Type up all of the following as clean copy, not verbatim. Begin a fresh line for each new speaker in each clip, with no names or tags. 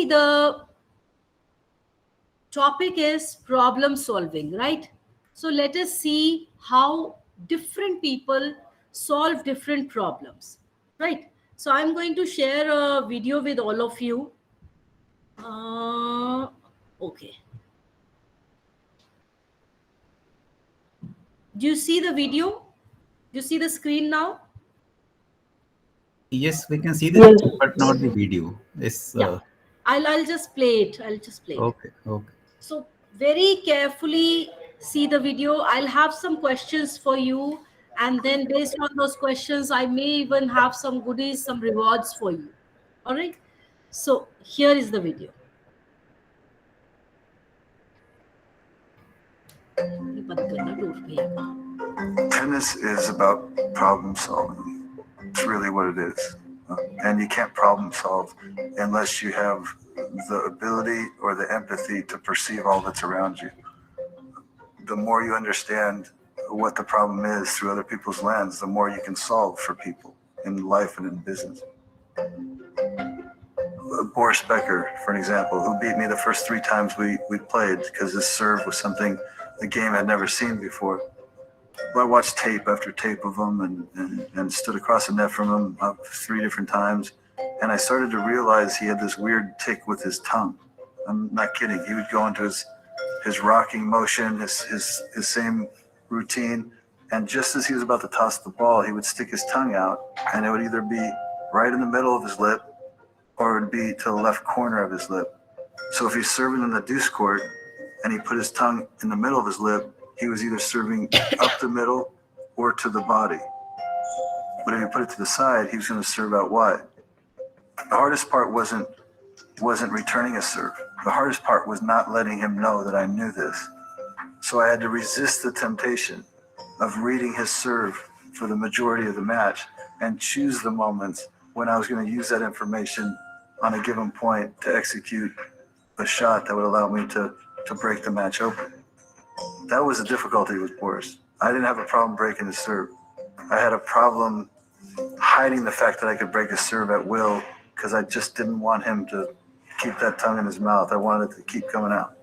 Today the topic is problem solving, right? So let us see how different people solve different problems, right? So I'm going to share a video with all of you. Okay. Do you see the video? Do you see the screen now?
Yes, we can see the picture, but not the video. It's
Yeah. I'll just play it.
okay. Okay.
So very carefully see the video. I'll have some questions for you, and then based on those questions, I may even have some goodies, some rewards for you. All right. So here is the video.
Tennis is about problem solving. It's really what it is. And you can't problem solve unless you have the ability or the empathy to perceive all that's around you. The more you understand what the problem is through other people's lens, the more you can solve for people in life and in business. Boris Becker, for an example, who beat me the first 3 times we played because his serve was something the game had never seen before. I watched tape after tape of him and stood across the net from him 3 different times. And I started to realize he had this weird tick with his tongue. I'm not kidding. He would go into his rocking motion, his same routine. And just as he was about to toss the ball, he would stick his tongue out, and it would either be right in the middle of his lip or it would be to the left corner of his lip. So if he's serving in the deuce court and he put his tongue in the middle of his lip, he was either serving up the middle or to the body. But if you put it to the side, he was going to serve out wide. The hardest part wasn't returning a serve. The hardest part was not letting him know that I knew this. So I had to resist the temptation of reading his serve for the majority of the match and choose the moments when I was going to use that information on a given point to execute a shot that would allow me to break the match open. That was the difficulty with Boris. I didn't have a problem breaking his serve. I had a problem hiding the fact that I could break his serve at will because I just didn't want him to keep that tongue in his mouth. I wanted it to keep coming out.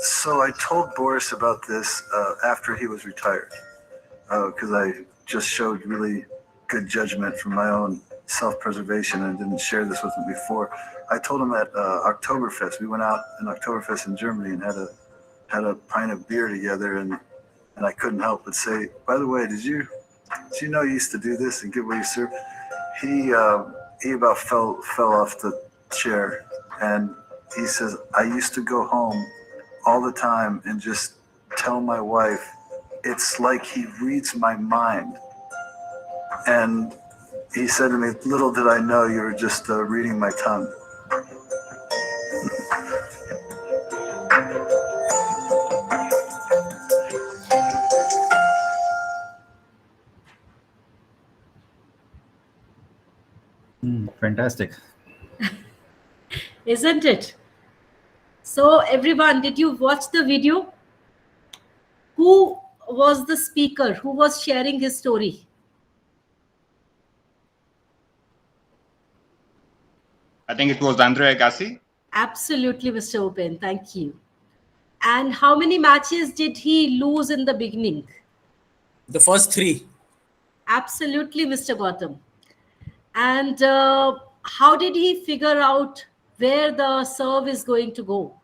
So I told Boris about this after he was retired because I just showed really good judgment from my own self-preservation and didn't share this with him before. I told him at Oktoberfest. We went out in Oktoberfest in Germany and had a pint of beer together, and I couldn't help but say, by the way, did you know you used to do this and give away your serve? He about fell off the chair, and he says, I used to go home all the time and just tell my wife, it's like he reads my mind. And he said to me, little did I know you were just reading my tongue.
Fantastic.
Isn't it? So everyone, did you watch the video? Who was the speaker? Who was sharing his story?
I think it was Andre Agassi.
Absolutely, Mr. Open. Thank you. And how many matches did he lose in the beginning?
The first 3.
Absolutely, Mr. Gautam. And how did he figure out where the serve is going to go?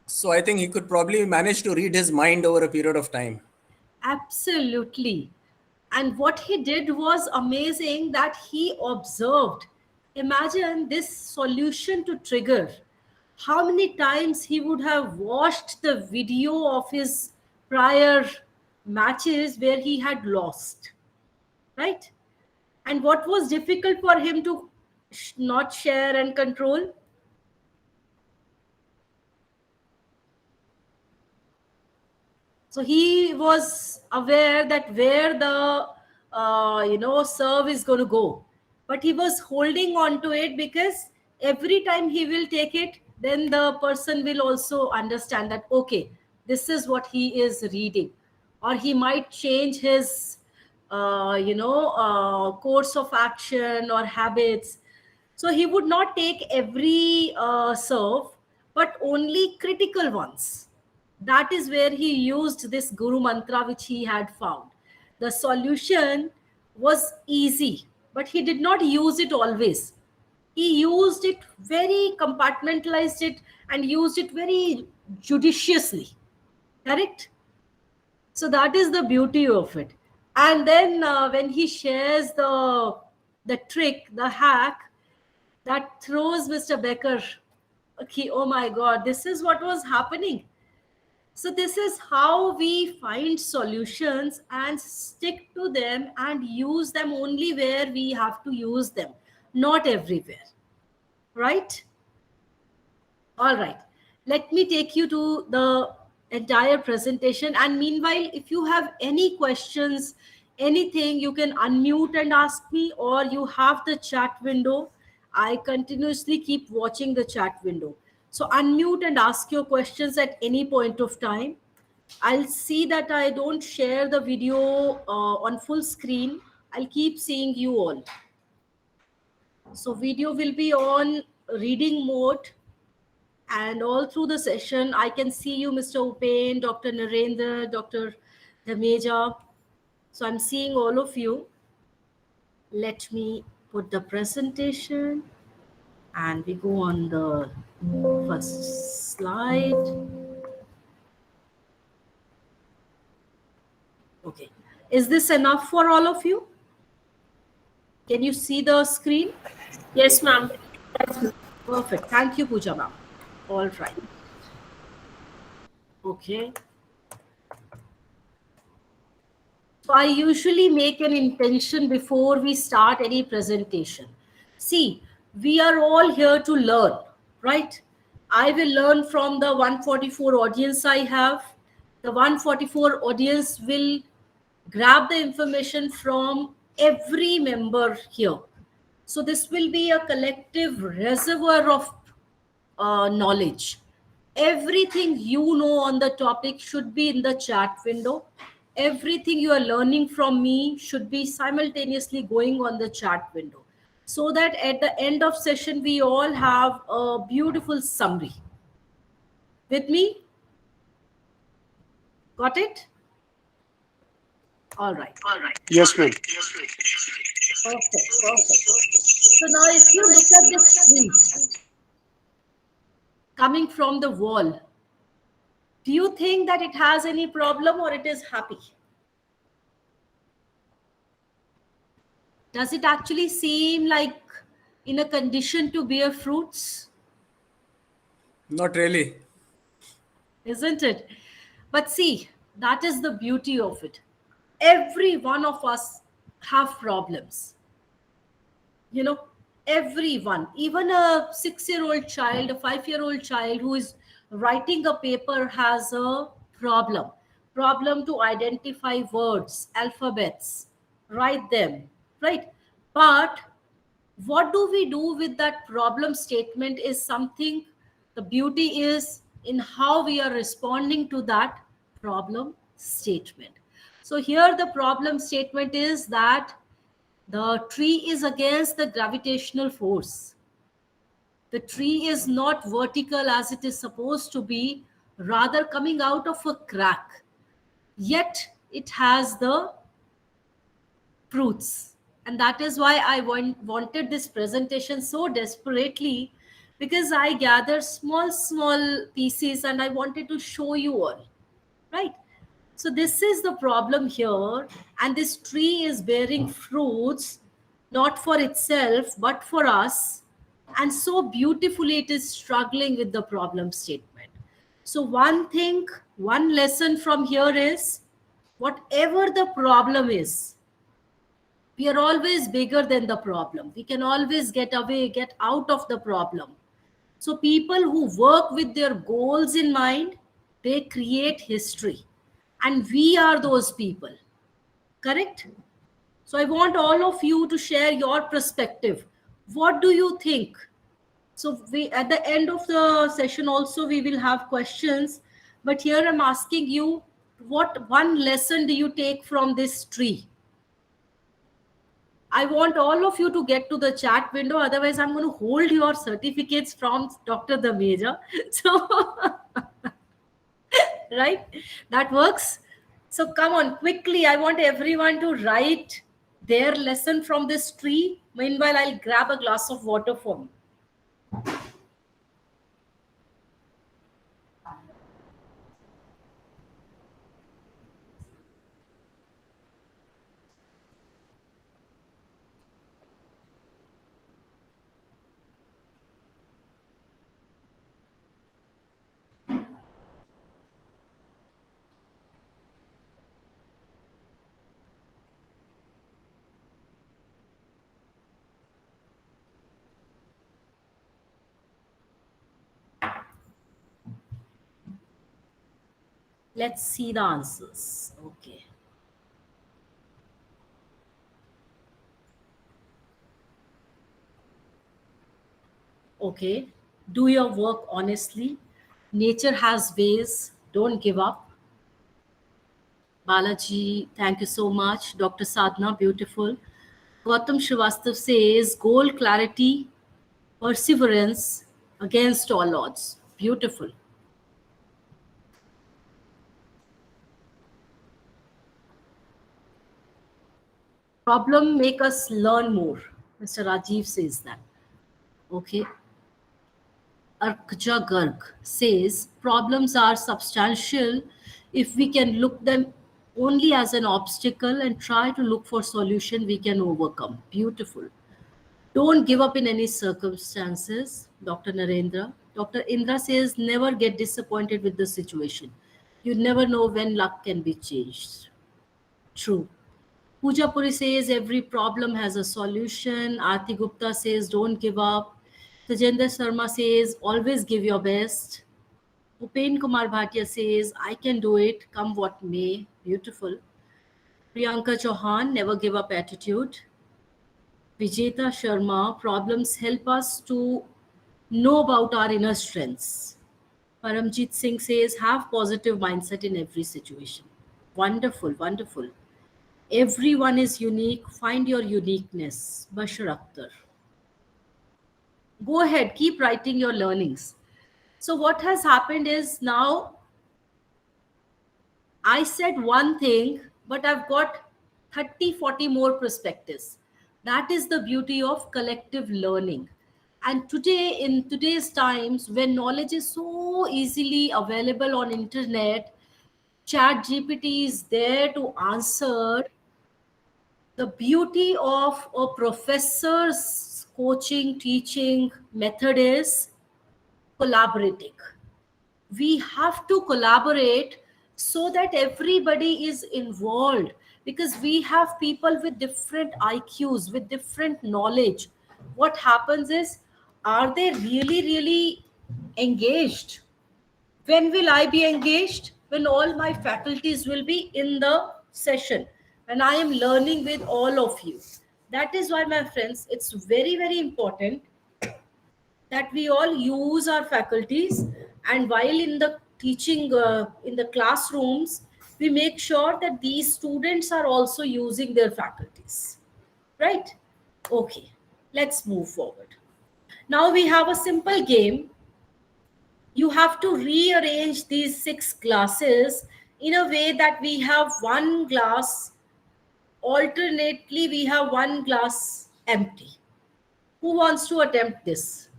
So I think he could probably manage to read his mind over a period of time.
Absolutely. And what he did was amazing, that he observed. Imagine this solution to trigger. How many times he would have watched the video of his prior matches where he had lost, right? And what was difficult for him to not share and control? So he was aware that where the serve is going to go, but he was holding on to it because every time he will take it, then the person will also understand that, okay, this is what he is reading. or he might change his course of action or habits. So he would not take every serve, but only critical ones. That is where he used this guru mantra which he had found. The solution was easy, but he did not use it always. He used it very compartmentalized it and used it very judiciously. Correct? So that is the beauty of it. And then when he shares the trick, the hack that throws Mr. Becker, okay, oh my God, this is what was happening. So this is how we find solutions and stick to them and use them only where we have to use them, not everywhere. Right? All right. Let me take you to the entire presentation. And meanwhile, if you have any questions, anything, you can unmute and ask me, or you have the chat window. I continuously keep watching the chat window. So unmute and ask your questions at any point of time. I'll see that I don't share the video on full screen. I'll keep seeing you all. So video will be on reading mode. And all through the session, I can see you, Mr. Upen, Dr. Narendra, Dr. Dhameja. So I'm seeing all of you. Let me put the presentation and we go on the first slide. Okay. Is this enough for all of you? Can you see the screen?
Yes, ma'am.
Perfect. Thank you, Pooja ma'am. All right. Okay. So I usually make an intention before we start any presentation. See, we are all here to learn, right? I will learn from the 144 audience I have. The 144 audience will grab the information from every member here. So this will be a collective reservoir of knowledge. Everything you know on the topic should be in the chat window. Everything you are learning from me should be simultaneously going on the chat window, so that at the end of session we all have a beautiful summary. With me? Got it? All right.
Yes, ma'am.
Perfect. So now if you look at this tree coming from the wall, do you think that it has any problem or it is happy? Does it actually seem like in a condition to bear fruits?
Not really.
Isn't it? But see, that is the beauty of it. Every one of us have problems. You know, everyone, even a 6-year-old child, a 5-year-old child who is writing a paper has a problem to identify words, alphabets, write them, right? But what do we do with that problem statement is something, the beauty is in how we are responding to that problem statement. So here the problem statement is that the tree is against the gravitational force. The tree is not vertical as it is supposed to be, rather coming out of a crack. Yet it has the fruits. And that is why I wanted this presentation so desperately, because I gathered small pieces and I wanted to show you all, right? So this is the problem here, and this tree is bearing fruits, not for itself, but for us. And so beautifully it is struggling with the problem statement. So one lesson from here is, whatever the problem is, we are always bigger than the problem. We can always get out of the problem. So people who work with their goals in mind, they create history. And we are those people. Correct? So I want all of you to share your perspective. What do you think? So we, at the end of the session also, we will have questions. But here I'm asking you, What one lesson do you take from this tree? I want all of you to get to the chat window. Otherwise, I'm going to hold your certificates from Dr. Dameja. So, right? That works. So come on, quickly. I want everyone to write their lesson from this tree. Meanwhile, I'll grab a glass of water for me. Let's see the answers. Okay. Okay. Do your work honestly. Nature has ways. Don't give up. Balaji, thank you so much. Dr. Sadhna, beautiful. Gautam Srivastav says goal, clarity, perseverance against all odds. Beautiful. Problem make us learn more. Mr. Rajiv says that. Okay. Arkja Garg says problems are substantial if we can look them only as an obstacle and try to look for solution we can overcome. Beautiful. Don't give up in any circumstances, Dr. Narendra. Dr. Indra says never get disappointed with the situation. You never know when luck can be changed. True. Pooja Puri says every problem has a solution. Aarti Gupta says don't give up. Tajendra Sharma says always give your best. Upen Kumar Bhatia says I can do it, come what may. Beautiful. Priyanka Chauhan, never give up attitude. Vijeta Sharma, problems help us to know about our inner strengths. Paramjit Singh says have positive mindset in every situation. Wonderful, wonderful. Everyone is unique. Find your uniqueness. Bashar Akhtar. Go ahead, keep writing your learnings. So what has happened is now I said one thing, but I've got 30, 40 more perspectives. That is the beauty of collective learning. And today, in today's times, when knowledge is so easily available on internet, chat GPT is there to answer. The beauty of a professor's coaching, teaching method is collaborating. We have to collaborate so that everybody is involved, because we have people with different IQs, with different knowledge. What happens is, are they really, really engaged? When will I be engaged? When all my faculties will be in the session, when I am learning with all of you. That is why, my friends, it's very, very important that we all use our faculties, and while in the teaching in the classrooms, we make sure that these students are also using their faculties, right? Okay, let's move forward. Now we have a simple game. You have to rearrange these 6 glasses in a way that we have one glass, alternately we have one glass empty. Who wants to attempt this?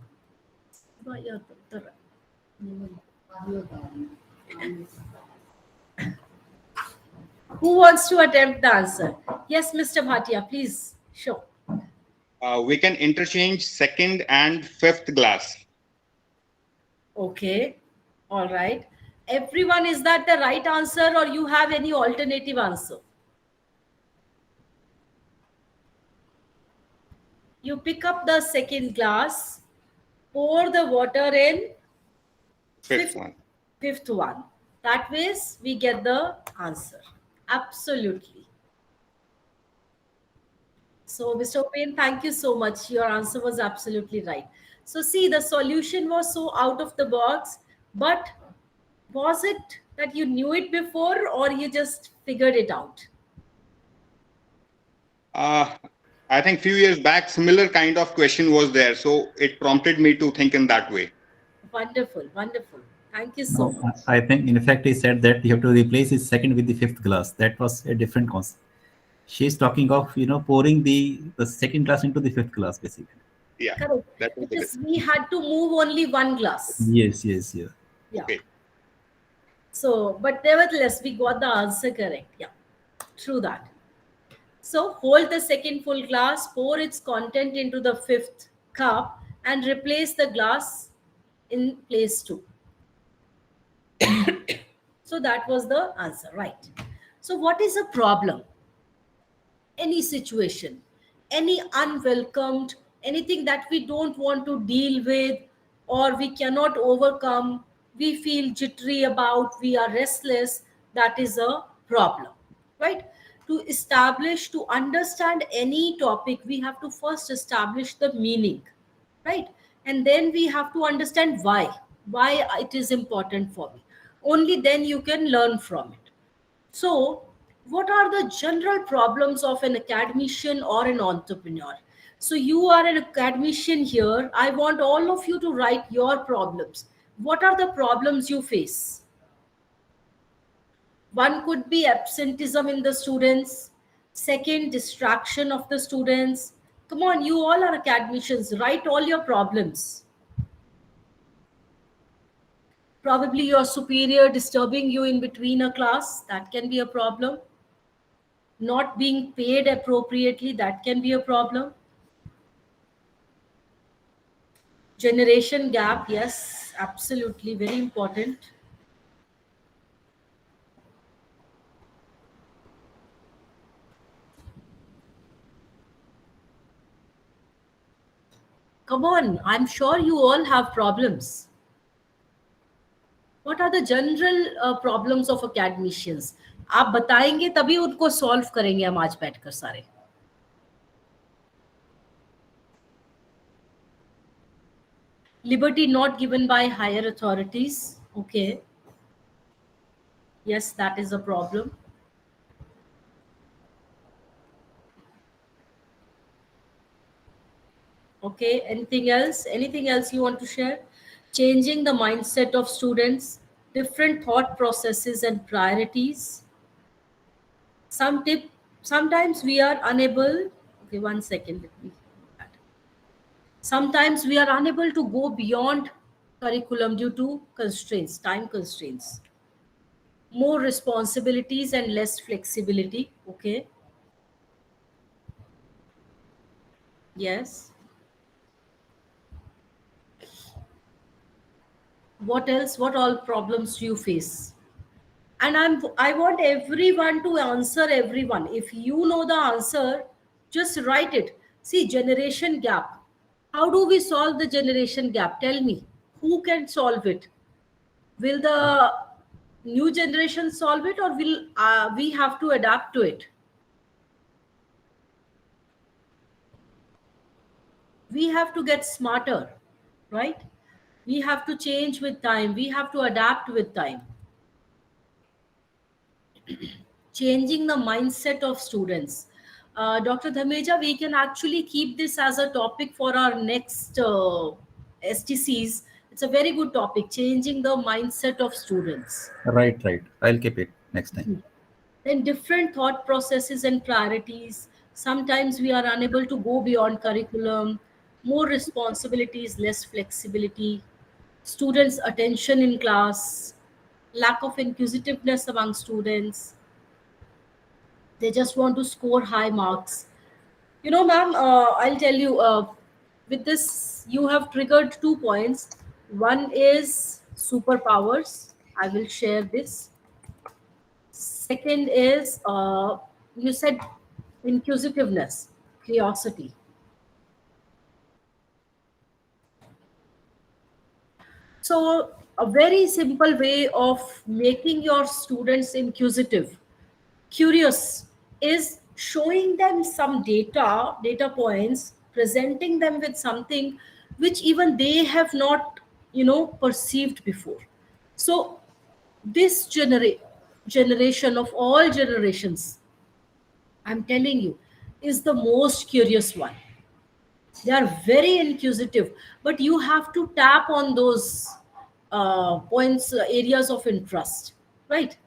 Who wants to attempt the answer? Yes, Mr. Bhatia, please show.
We can interchange second and fifth glass.
Okay, all right. Everyone, is that the right answer or you have any alternative answer? You pick up the second glass, pour the water in
Fifth one.
fifth one. That ways we get the answer. Absolutely. So, Mr. Opain, thank you so much. Your answer was absolutely right. So, see, the solution was so out of the box, but was it that you knew it before or you just figured it out?
I think few years back, similar kind of question was there. So it prompted me to think in that way.
Wonderful, wonderful. Thank you so
No,
much.
I think in fact he said that you have to replace his second with the fifth glass. That was a different concept. She's talking of pouring the second glass into the fifth glass basically.
Yeah,
Correct.
that was the
Because we had to move only one glass.
Yes, yes, yeah.
Yeah.
okay.
So, but nevertheless, we got the answer correct. Yeah, true that. So, hold the second full glass, pour its content into the fifth cup, and replace the glass in place two. So, that was the answer, right? So, what is a problem? Any situation, any unwelcomed, anything that we don't want to deal with or we cannot overcome, we feel jittery about, we are restless, that is a problem, right? To establish, to understand any topic, we have to first establish the meaning, right? And then we have to understand why it is important for me. Only then you can learn from it. So, what are the general problems of an academician or an entrepreneur? So, you are an academician here. I want all of you to write your problems. What are the problems you face? One could be absenteeism in the students. Second, distraction of the students. Come on, you all are academicians. Write all your problems. Probably your superior disturbing you in between a class. That can be a problem. Not being paid appropriately, that can be a problem. Generation gap, yes, absolutely, very important. Come on, I'm sure you all have problems. What are the general problems of academicians? आप बताएंगे तभी उनको solve करेंगे हम आज बैठकर सारे. Liberty not given by higher authorities. Okay. Yes, that is a problem. Okay, anything else? Anything else you want to share? Changing the mindset of students, different thought processes and priorities. Sometimes we are unable, okay, 1 second, let me. Sometimes we are unable to go beyond curriculum due to constraints, time constraints. More responsibilities and less flexibility. Okay. Yes. What else? What all problems do you face? And I want everyone to answer everyone. If you know the answer, just write it. See, generation gap. How do we solve the generation gap? Tell me. Who can solve it? Will the new generation solve it, or will we have to adapt to it? We have to get smarter, right? We have to change with time. We have to adapt with time. Changing the mindset of students. Dr. Dhameja, we can actually keep this as a topic for our next STCs. It's a very good topic, changing the mindset of students.
Right, right. I'll keep it next time.
Then different thought processes and priorities. Sometimes we are unable to go beyond curriculum, more responsibilities, less flexibility, students' attention in class, lack of inquisitiveness among students. They just want to score high marks. You know, ma'am, I'll tell you, with this, you have triggered 2 points. One is superpowers. I will share this. Second is, you said inquisitiveness, curiosity. So, a very simple way of making your students inquisitive, curious, is showing them some data points, presenting them with something which even they have not perceived before. So This generation of all generations, I'm telling you, is the most curious one. They are very inquisitive, but you have to tap on those points, areas of interest, right?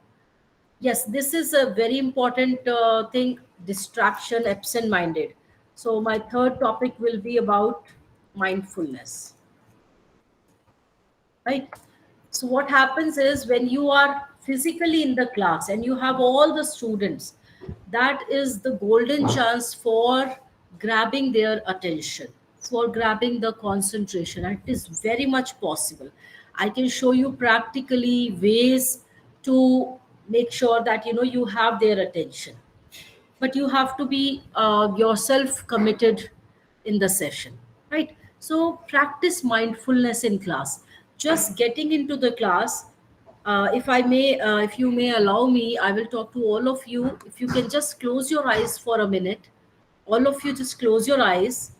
Yes, this is a very important thing, distraction, absent minded. So my third topic will be about mindfulness, right? So what happens is when you are physically in the class and you have all the students, that is the golden chance for grabbing their attention, for grabbing the concentration. And it is very much possible. I can show you practically ways to make sure that you have their attention, but you have to be yourself committed in the session, right? So practice mindfulness in class. Just getting into the class, if you may allow me, I will talk to all of you. If you can just close your eyes for a minute, all of you just close your eyes,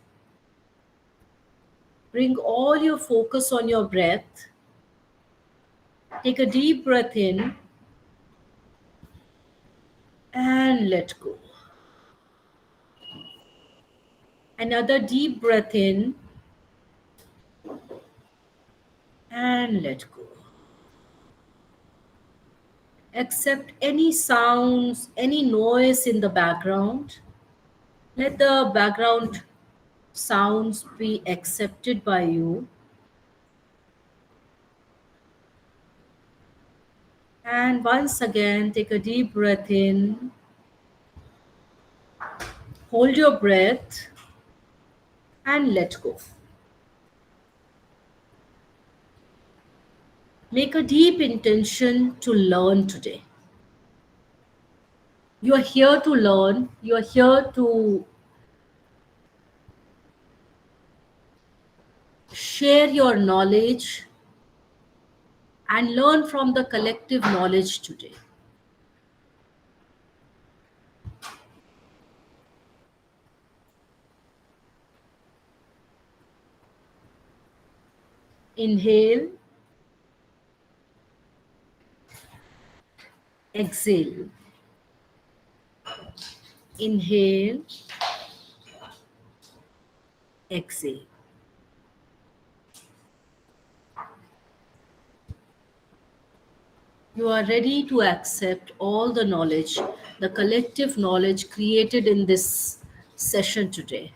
bring all your focus on your breath, take a deep breath in and let go. Another deep breath in and let go. Accept any sounds, any noise in the background. Let the background sounds be accepted by you. And once again, take a deep breath in. Hold your breath and let go. Make a deep intention to learn today. You are here to learn. You are here to share your knowledge and learn from the collective knowledge today. Inhale, exhale. Inhale, exhale. You are ready to accept all the knowledge, the collective knowledge created in this session today.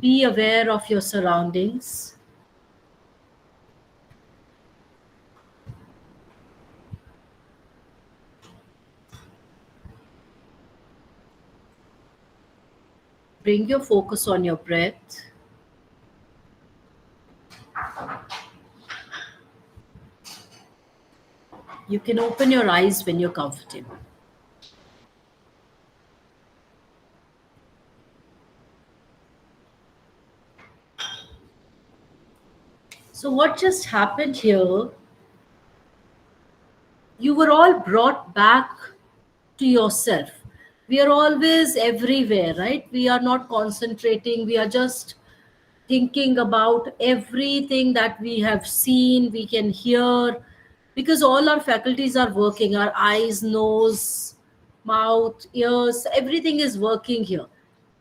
Be aware of your surroundings. Bring your focus on your breath. You can open your eyes when you're comfortable. So what just happened here, you were all brought back to yourself. We are always everywhere, right? We are not concentrating. We are just thinking about everything that we have seen, we can hear, because all our faculties are working, our eyes, nose, mouth, ears, everything is working here.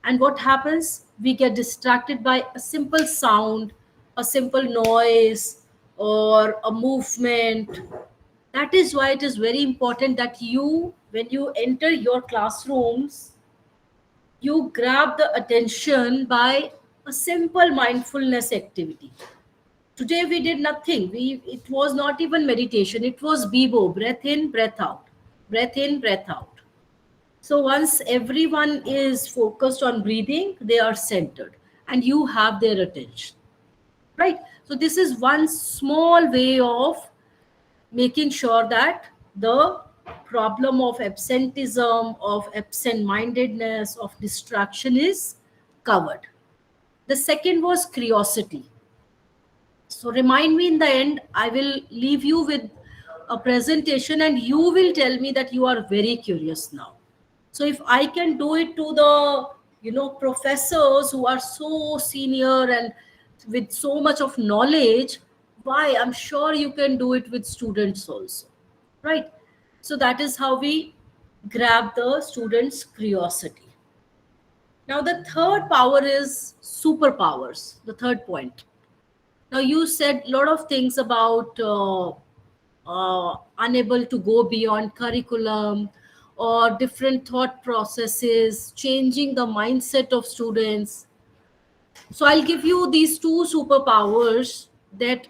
And what happens? We get distracted by a simple sound, a simple noise, or a movement. That is why it is very important that you, when you enter your classrooms, you grab the attention by a simple mindfulness activity. Today we did nothing. It was not even meditation. It was Bibo, breath in, breath out, breath in, breath out. So once everyone is focused on breathing, they are centered and you have their attention, right? So this is one small way of making sure that the problem of absenteeism, of absent-mindedness, of distraction is covered. The second was curiosity. So remind me in the end, I will leave you with a presentation and you will tell me that you are very curious now. So if I can do it to the, professors who are so senior and with so much of knowledge, why? I'm sure you can do it with students also, right? So that is how we grab the students' curiosity. Now, the third power is superpowers, the third point. Now, you said a lot of things about unable to go beyond curriculum or different thought processes, changing the mindset of students. So I'll give you these two superpowers that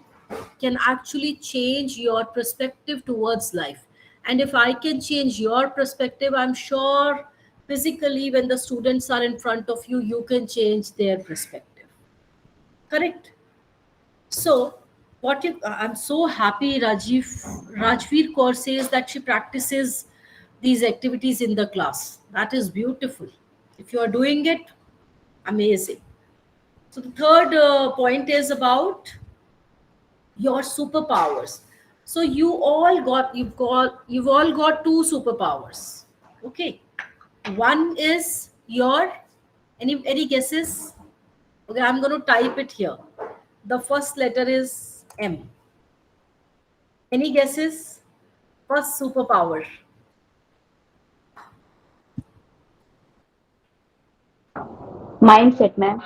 can actually change your perspective towards life. And if I can change your perspective, I'm sure physically when the students are in front of you, you can change their perspective. Correct? So, what if I'm so happy Rajveer Kaur says that she practices these activities in the class. That is beautiful. If you are doing it, amazing. So the third point is about your superpowers. So you've all got two superpowers. Okay. One is your any guesses? Okay, I'm going to type it here. The first letter is M. Any guesses? First superpower.
Mindset, ma'am.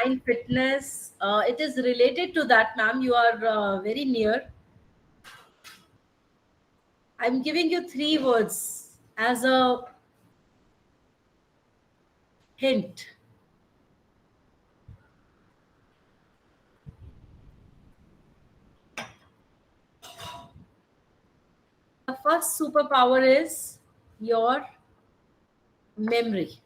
Mind fitness. It is related to that, ma'am. You are very near. I'm giving you three words as a hint. The first superpower is your memory.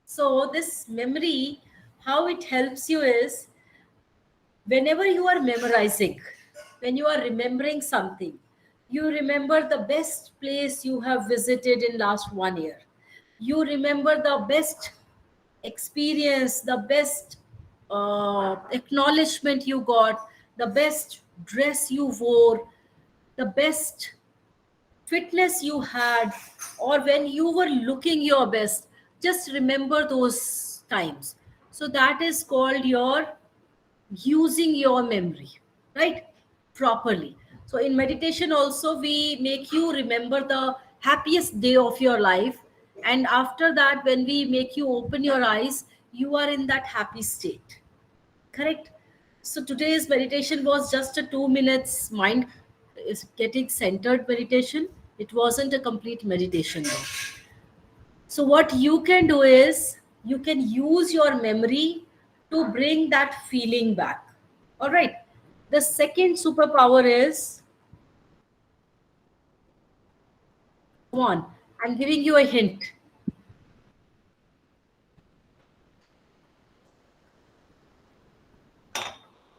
So, this memory, how it helps you is whenever you are memorizing, when you are remembering something, you remember the best place you have visited in last 1 year. You remember the best experience, the best acknowledgement you got, the best dress you wore, the best fitness you had, or when you were looking your best. Just remember those times. So that is called your using your memory, right? Properly. So in meditation also we make you remember the happiest day of your life, and after that when we make you open your eyes, you are in that happy state. Correct? So today's meditation was just a 2 minutes mind is getting centered meditation. It wasn't a complete meditation though. So what you can do is you can use your memory to bring that feeling back. All right. The second superpower is one. I'm giving you a hint.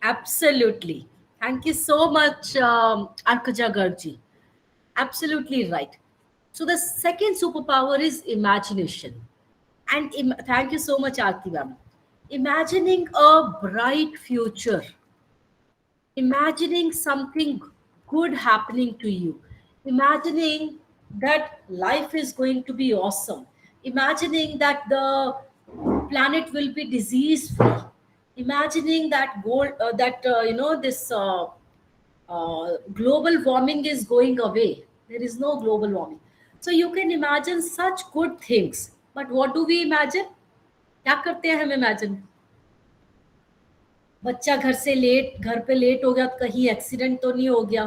Absolutely. Thank you so much, Arkaja Garji. Absolutely right. So the second superpower is imagination. And thank you so much, Aarti ma'am. Imagining a bright future, imagining something good happening to you, imagining that life is going to be awesome, imagining that the planet will be disease free, imagining that this global warming is going away. There is no global warming. So you can imagine such good things. But what do we imagine? क्या करते हैं हम imagine? बच्चा घर पे late हो गया तो कहीं एक्सीडेंट तो नहीं हो गया,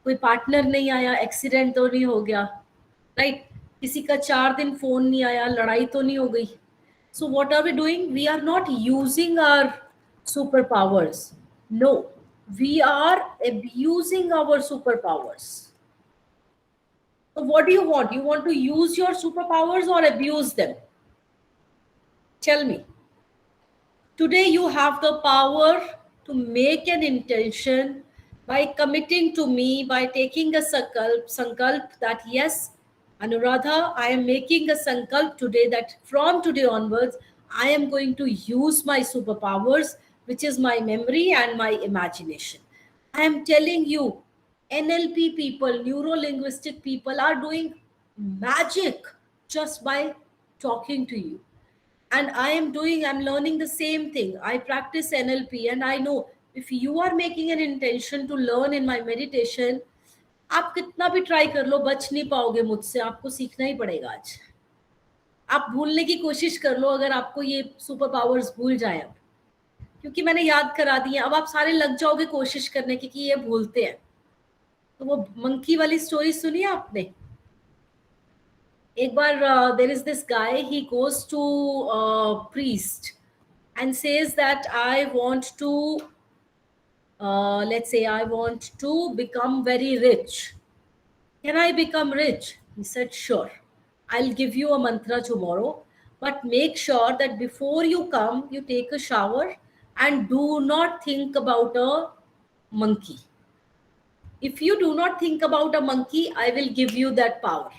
कोई पार्टनर नहीं आया एक्सीडेंट तो नहीं हो गया, राइट? किसी का 4 दिन फोन नहीं आया, लड़ाई तो नहीं हो गई. So what are we doing? We are not using our superpowers. No, we are abusing our superpowers. So what do you want? You want to use your superpowers or abuse them? Tell me. Today you have the power to make an intention by committing to me, by taking a sankalp that yes, Anuradha, I am making a sankalp today that from today onwards, I am going to use my superpowers, which is my memory and my imagination. I am telling you, NLP people, neuro-linguistic people are doing magic just by talking to you. and I'm learning the same thing. I practice NLP, and I know if you are making an intention to learn in my meditation, आप कितना भी try कर लो बच नहीं पाओगे मुझसे, आपको सीखना ही पड़ेगा आज. आप भूलने की कोशिश कर लो अगर आपको ये सुपर पावर्स भूल जाए अब, क्योंकि मैंने याद करा दिए. अब आप सारे लग जाओगे कोशिश करने की कि ये भूलते हैं. तो वो मंकी वाली स्टोरी सुनी है आपने? एक बार there is this guy, he goes to priest and says that I want to, let's say I want to become very rich. Can I become rich? He said, sure. I'll give you a mantra tomorrow, but make sure that before you come, you take a shower and do not think about a monkey. If you do not think about a monkey, I will give you that power.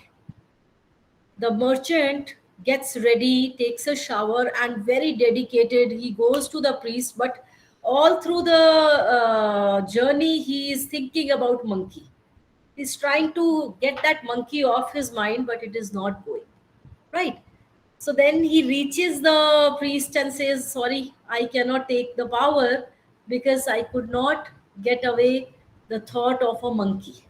The merchant gets ready, takes a shower, and very dedicated, he goes to the priest. But all through the journey, he is thinking about monkey. He's trying to get that monkey off his mind, but it is not going right. So then he reaches the priest and says, sorry, I cannot take the power because I could not get away the thought of a monkey.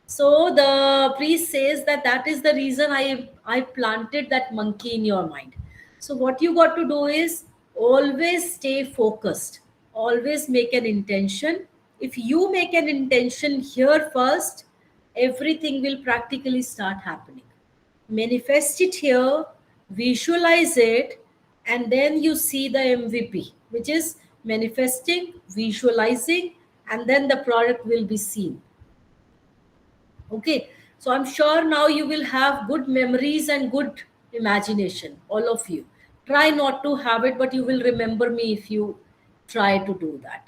So the priest says that that is the reason I planted that monkey in your mind. So what you got to do is always stay focused. Always make an intention. If you make an intention here first, everything will practically start happening. Manifest it here, visualize it, and then you see the MVP, which is manifesting, visualizing, and then the product will be seen. Okay, so I'm sure now you will have good memories and good imagination, all of you. Try not to have it, but you will remember me if you try to do that.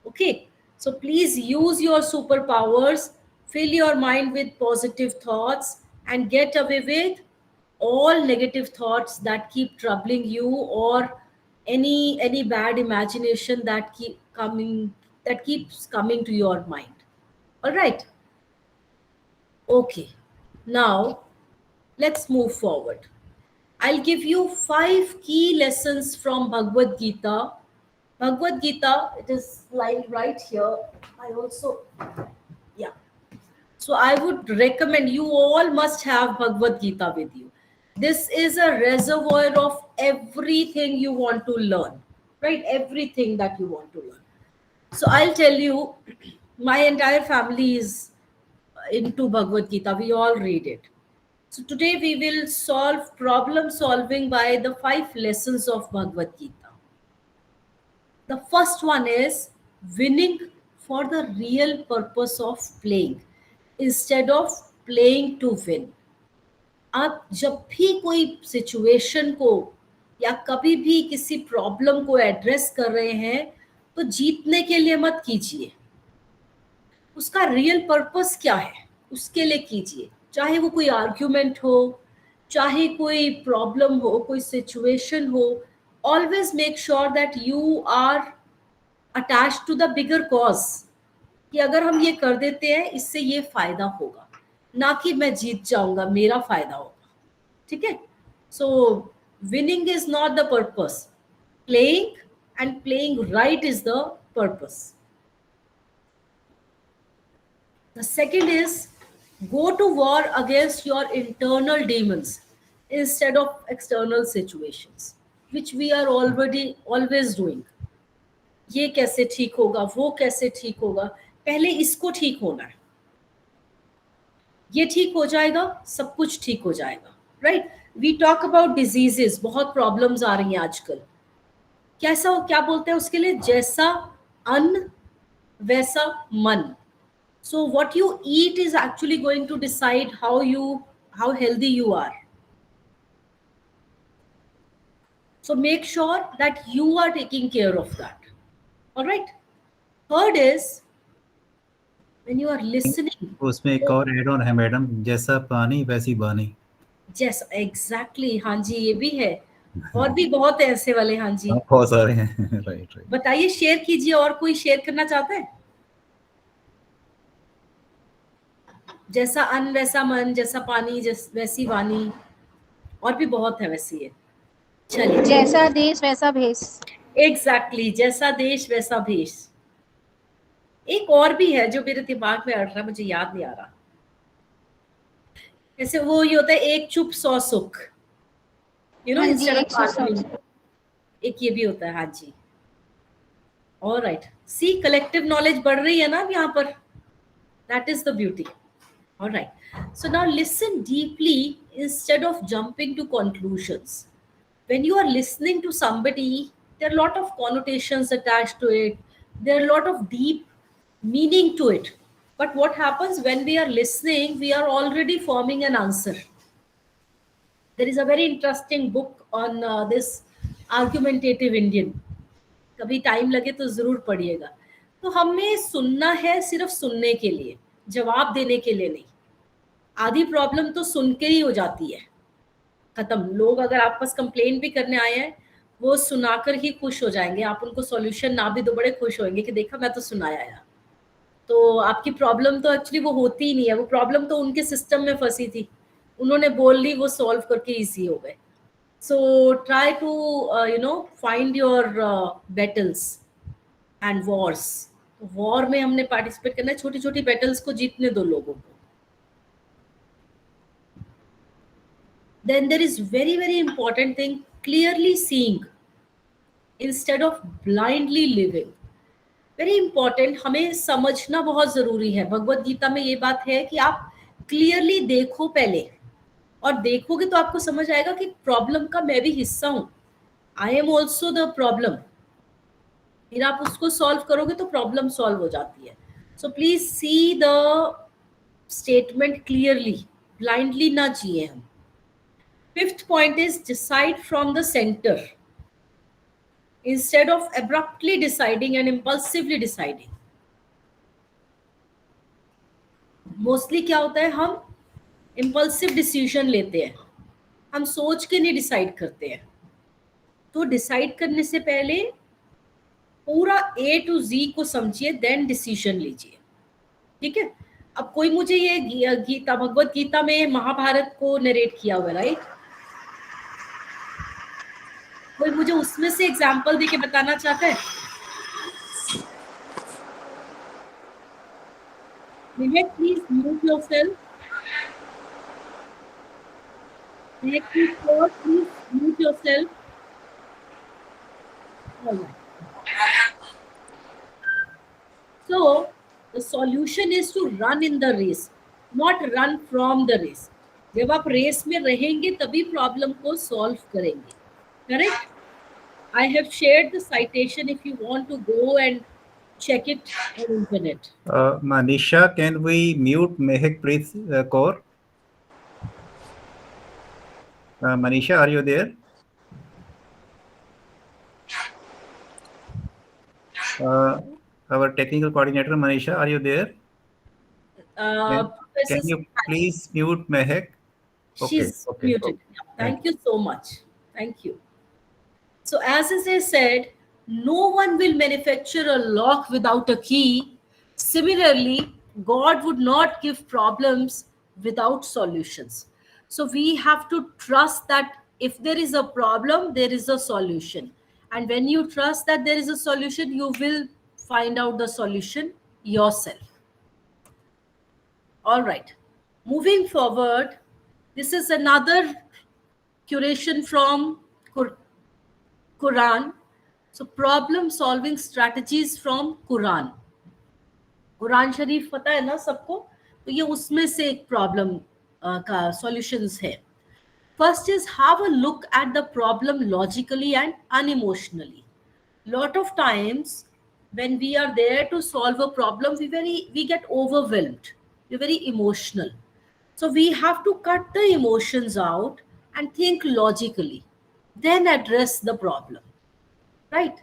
Okay, so please use your superpowers, fill your mind with positive thoughts, and get away with all negative thoughts that keep troubling you, or any bad imagination that keeps coming to your mind. All right. Okay, now let's move forward. I'll give you 5 key lessons from Bhagavad Gita. Bhagavad Gita, it is lying right here. I also, yeah. So I would recommend you all must have Bhagavad Gita with you. This is a reservoir of everything you want to learn, right? Everything that you want to learn. So I'll tell you, my entire family is into Bhagavad Gita. We all read it. So today we will solve problem solving by the 5 lessons of Bhagavad Gita. The first one is winning for the real purpose of playing instead of playing to win. आप जब भी कोई situation को या कभी भी किसी problem को एड्रेस कर रहे हैं तो जीतने के लिए मत कीजिए. उसका रियल पर्पस क्या है उसके लिए कीजिए. चाहे वो कोई आर्ग्यूमेंट हो, चाहे कोई प्रॉब्लम हो, कोई सिचुएशन हो, always make sure that you are attached to the bigger cause, कि अगर हम ये कर देते हैं इससे ये फायदा होगा, ना कि मैं जीत जाऊंगा मेरा फायदा होगा. ठीक है. So winning is not the purpose, playing and playing right is the purpose. The second is go to war against your internal demons instead of external situations, which we are always doing. ये कैसे ठीक होगा, वो कैसे ठीक होगा, पहले इसको ठीक होना है, ये ठीक हो जाएगा, सब कुछ ठीक हो जाएगा. Right. We talk about diseases, बहुत प्रॉब्लम्स आ रही हैं आजकल. कैसा, क्या बोलते हैं उसके लिए, जैसा अन्न वैसा मन. So what you eat is actually going to decide how healthy you are. So make sure that you are taking care of that. All right. Third is when you are listening.
उसमें एक और add on है madam, जैसा पानी वैसी बानी.
Yes, exactly. हाँ जी, ये भी है. और भी बहुत है ऐसे वाले. हाँ जी,
बहुत सारे हैं. Right right.
बताइए, शेयर कीजिए. और कोई शेयर करना चाहता है? जैसा अन्न वैसा मन, जैसा पानी वैसी वाणी. और भी बहुत है वैसी है. चलिए,
जैसा देश वैसा भेष।
एग्जैक्टली, जैसा देश वैसा भेष। एक और भी है जो मेरे दिमाग में अड़ रहा है, मुझे याद नहीं आ रहा। जैसे वो ये होता है, एक चुप सौ सुख,
हाँ जी,
इंस्टेड ऑफ
100
आर्गुइंग। एक ये भी होता है, हाँ जी। ऑलराइट, सी कलेक्टिव नॉलेज बढ़ रही है ना अब यहाँ पर, that is the beauty. Alright, so now listen deeply instead of jumping to conclusions. When you are listening to somebody, there are a lot of connotations attached to it. There are a lot of deep meaning to it. But what happens when we are listening, we are already forming an answer. There is a very interesting book on this argumentative Indian. कभी time लगे तो जरूर पढ़िएगा. तो हमें सुनना है सिर्फ सुनने के लिए, जवाब देने के लिए नहीं. आधी प्रॉब्लम तो सुन के ही हो जाती है, खत्म. लोग अगर आप पास कंप्लेन भी करने आए हैं, वो सुनाकर ही खुश हो जाएंगे. आप उनको सॉल्यूशन ना भी तो बड़े खुश होंगे कि देखा मैं तो सुनाया यार. तो आपकी प्रॉब्लम तो एक्चुअली वो होती ही नहीं है, वो प्रॉब्लम तो उनके सिस्टम में फंसी थी, उन्होंने बोल ली, वो सॉल्व करके इजी हो गए. So try to find your battles and wars. War में हमने पार्टिसिपेट करना है, छोटी छोटी बैटल्स को जीतने दो लोगों को. Then there is very, very important thing, clearly seeing instead of blindly living. Very important, हमें समझना बहुत जरूरी है. भगवत गीता में ये बात है कि आप क्लियरली देखो पहले, और देखोगे तो आपको समझ आएगा कि प्रॉब्लम का मैं भी हिस्सा हूं. I am also the problem. फिर आप उसको सॉल्व करोगे तो प्रॉब्लम सॉल्व हो जाती है. So please see the statement clearly, blindly ना जिए हम. Fifth point is decide from the center instead of abruptly deciding and impulsively deciding. Mostly क्या होता है, हम impulsive decision लेते हैं, हम सोच के नहीं डिसाइड करते हैं. तो डिसाइड करने से पहले पूरा A to Z को समझिए, देन डिसीजन लीजिए. ठीक है. अब कोई मुझे ये गीता, भगवत गीता में महाभारत को नरेट किया हुआ, राइट? कोई मुझे उसमें से एग्जाम्पल देके बताना चाहता है? Vivek, please mute yourself. Vivek, please mute yourself. All right. So the solution is to run in the race, not run from the race. जब आप रेस में रहेंगे तभी प्रॉब्लम को सॉल्व करेंगे. Correct? I have shared the citation if you want to go and check it on internet.
Manisha, can we mute Mehak Preet's core? Manisha, are you there? Our technical coordinator, Manisha, are you there? Can you please mute Mehak?
She's muted. Yeah, thank you so much. Thank you. So as I said, no one will manufacture a lock without a key. Similarly, God would not give problems without solutions. So we have to trust that if there is a problem, there is a solution. And when you trust that there is a solution, you will find out the solution yourself. All right. Moving forward, this is another curation from Quran. So problem solving strategies from Quran. Quran शरीफ पता है ना सबको, तो ये उसमें से एक problem का सॉल्यूशंस है. First is have a look at the problem logically and unemotionally. Lot of times when we are there to solve a problem, we get overwhelmed, we're very emotional. So we have to cut the emotions out and think logically, then address the problem, right?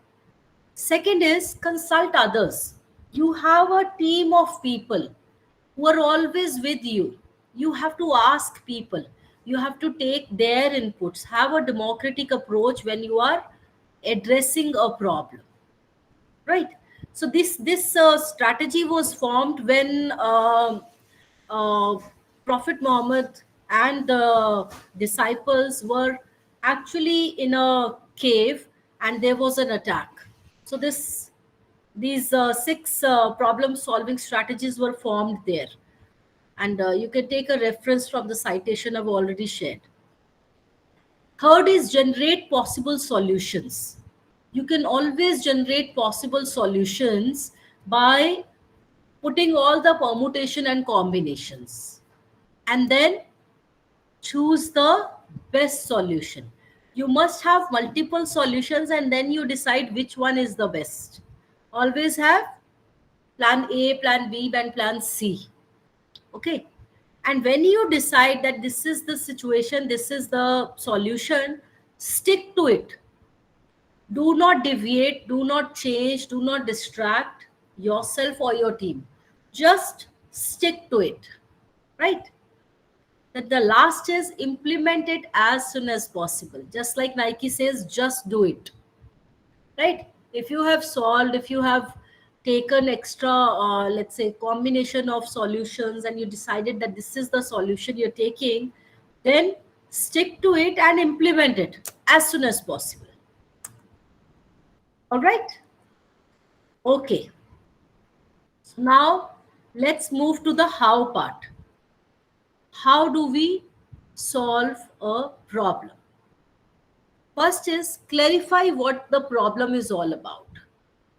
Second is consult others. You have a team of people who are always with you. You have to ask people, you have to take their inputs, have a democratic approach when you are addressing a problem, right? So this strategy was formed when Prophet Muhammad and the disciples were actually in a cave and there was an attack. So these six problem solving strategies were formed there. And you can take a reference from the citation I've already shared. Third is generate possible solutions. You can always generate possible solutions by putting all the permutation and combinations. And then choose the best solution. You must have multiple solutions and then you decide which one is the best. Always have plan A, plan B, and plan C. Okay. And when you decide that this is the situation, this is the solution, stick to it. Do not deviate, do not change, do not distract yourself or your team. Just stick to it. Right? That the last is implement it as soon as possible. Just like Nike says, just do it. Right? If you have solved, if you have taken extra, let's say, combination of solutions and you decided that this is the solution you're taking, then stick to it and implement it as soon as possible. All right? Okay. So now let's move to the how part. How do we solve a problem? First is clarify what the problem is all about.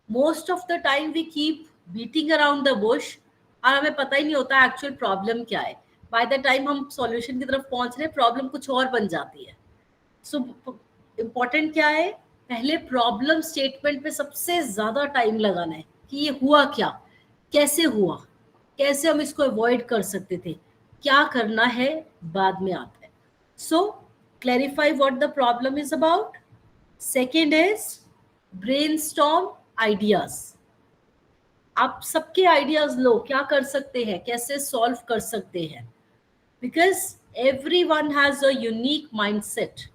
Most of the time we keep beating around the bush और हमें पता ही नहीं होता actual problem क्या है. By the time हम solution की तरफ पहुंच रहे प्रॉब्लम कुछ और बन जाती है. सो इम्पोर्टेंट क्या है, पहले प्रॉब्लम स्टेटमेंट पे सबसे ज्यादा टाइम लगाना है कि ये हुआ क्या, कैसे हुआ, कैसे हम इसको अवॉइड कर सकते थे, क्या करना है बाद में आता है. So clarify what the problem is about. Second is brainstorm ideas. आप सबके आइडियाज लो, क्या कर सकते हैं, कैसे सॉल्व कर सकते हैं, because everyone has a unique mindset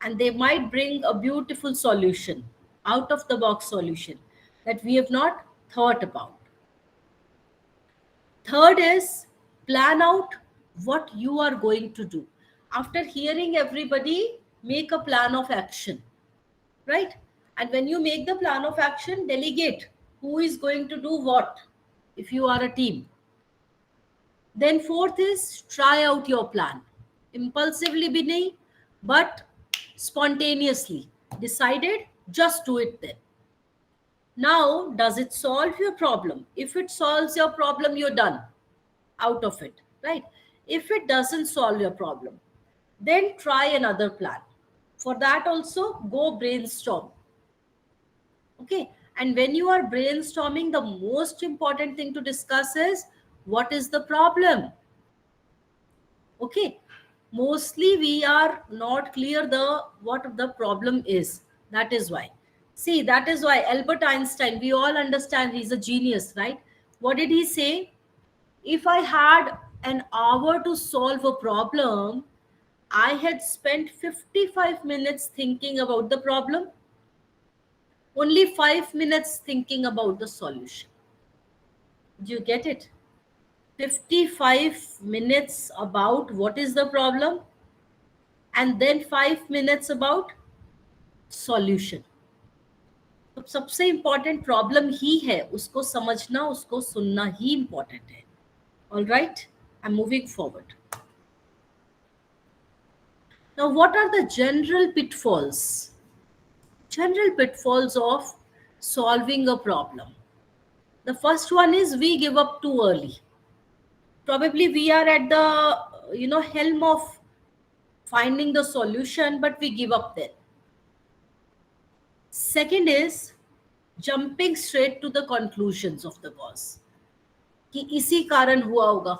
and they might bring a beautiful solution, out of the box solution that we have not thought about. Third is plan out what you are going to do. After hearing everybody, make a plan of action, right? And when you make the plan of action, delegate who is going to do what if you are a team. Then fourth is try out your plan. Impulsively bhi nahi, but spontaneously. Decided, just do it then. Now, does it solve your problem? If it solves your problem, you're done out of it, right? If it doesn't solve your problem, then try another plan. For that also, go brainstorm. Okay. And when you are brainstorming, the most important thing to discuss is what is the problem? Okay. Mostly we are not clear what the problem is. That is why. See, that is why Albert Einstein, we all understand he's a genius, right? What did he say? If I had an hour to solve a problem, I had spent 55 minutes thinking about the problem. Only 5 minutes thinking about the solution. Do you get it? 55 minutes about what is the problem and then 5 minutes about solution. तो सबसे important problem ही है, उसको समझना, उसको सुनना ही important है. All right, I'm moving forward. Now, what are the general pitfalls? General pitfalls of solving a problem. The first one is we give up too early. Probably we are at the helm of finding the solution, but we give up there. Second is jumping straight to the conclusions of the cause. कि इसी कारण हुआ होगा,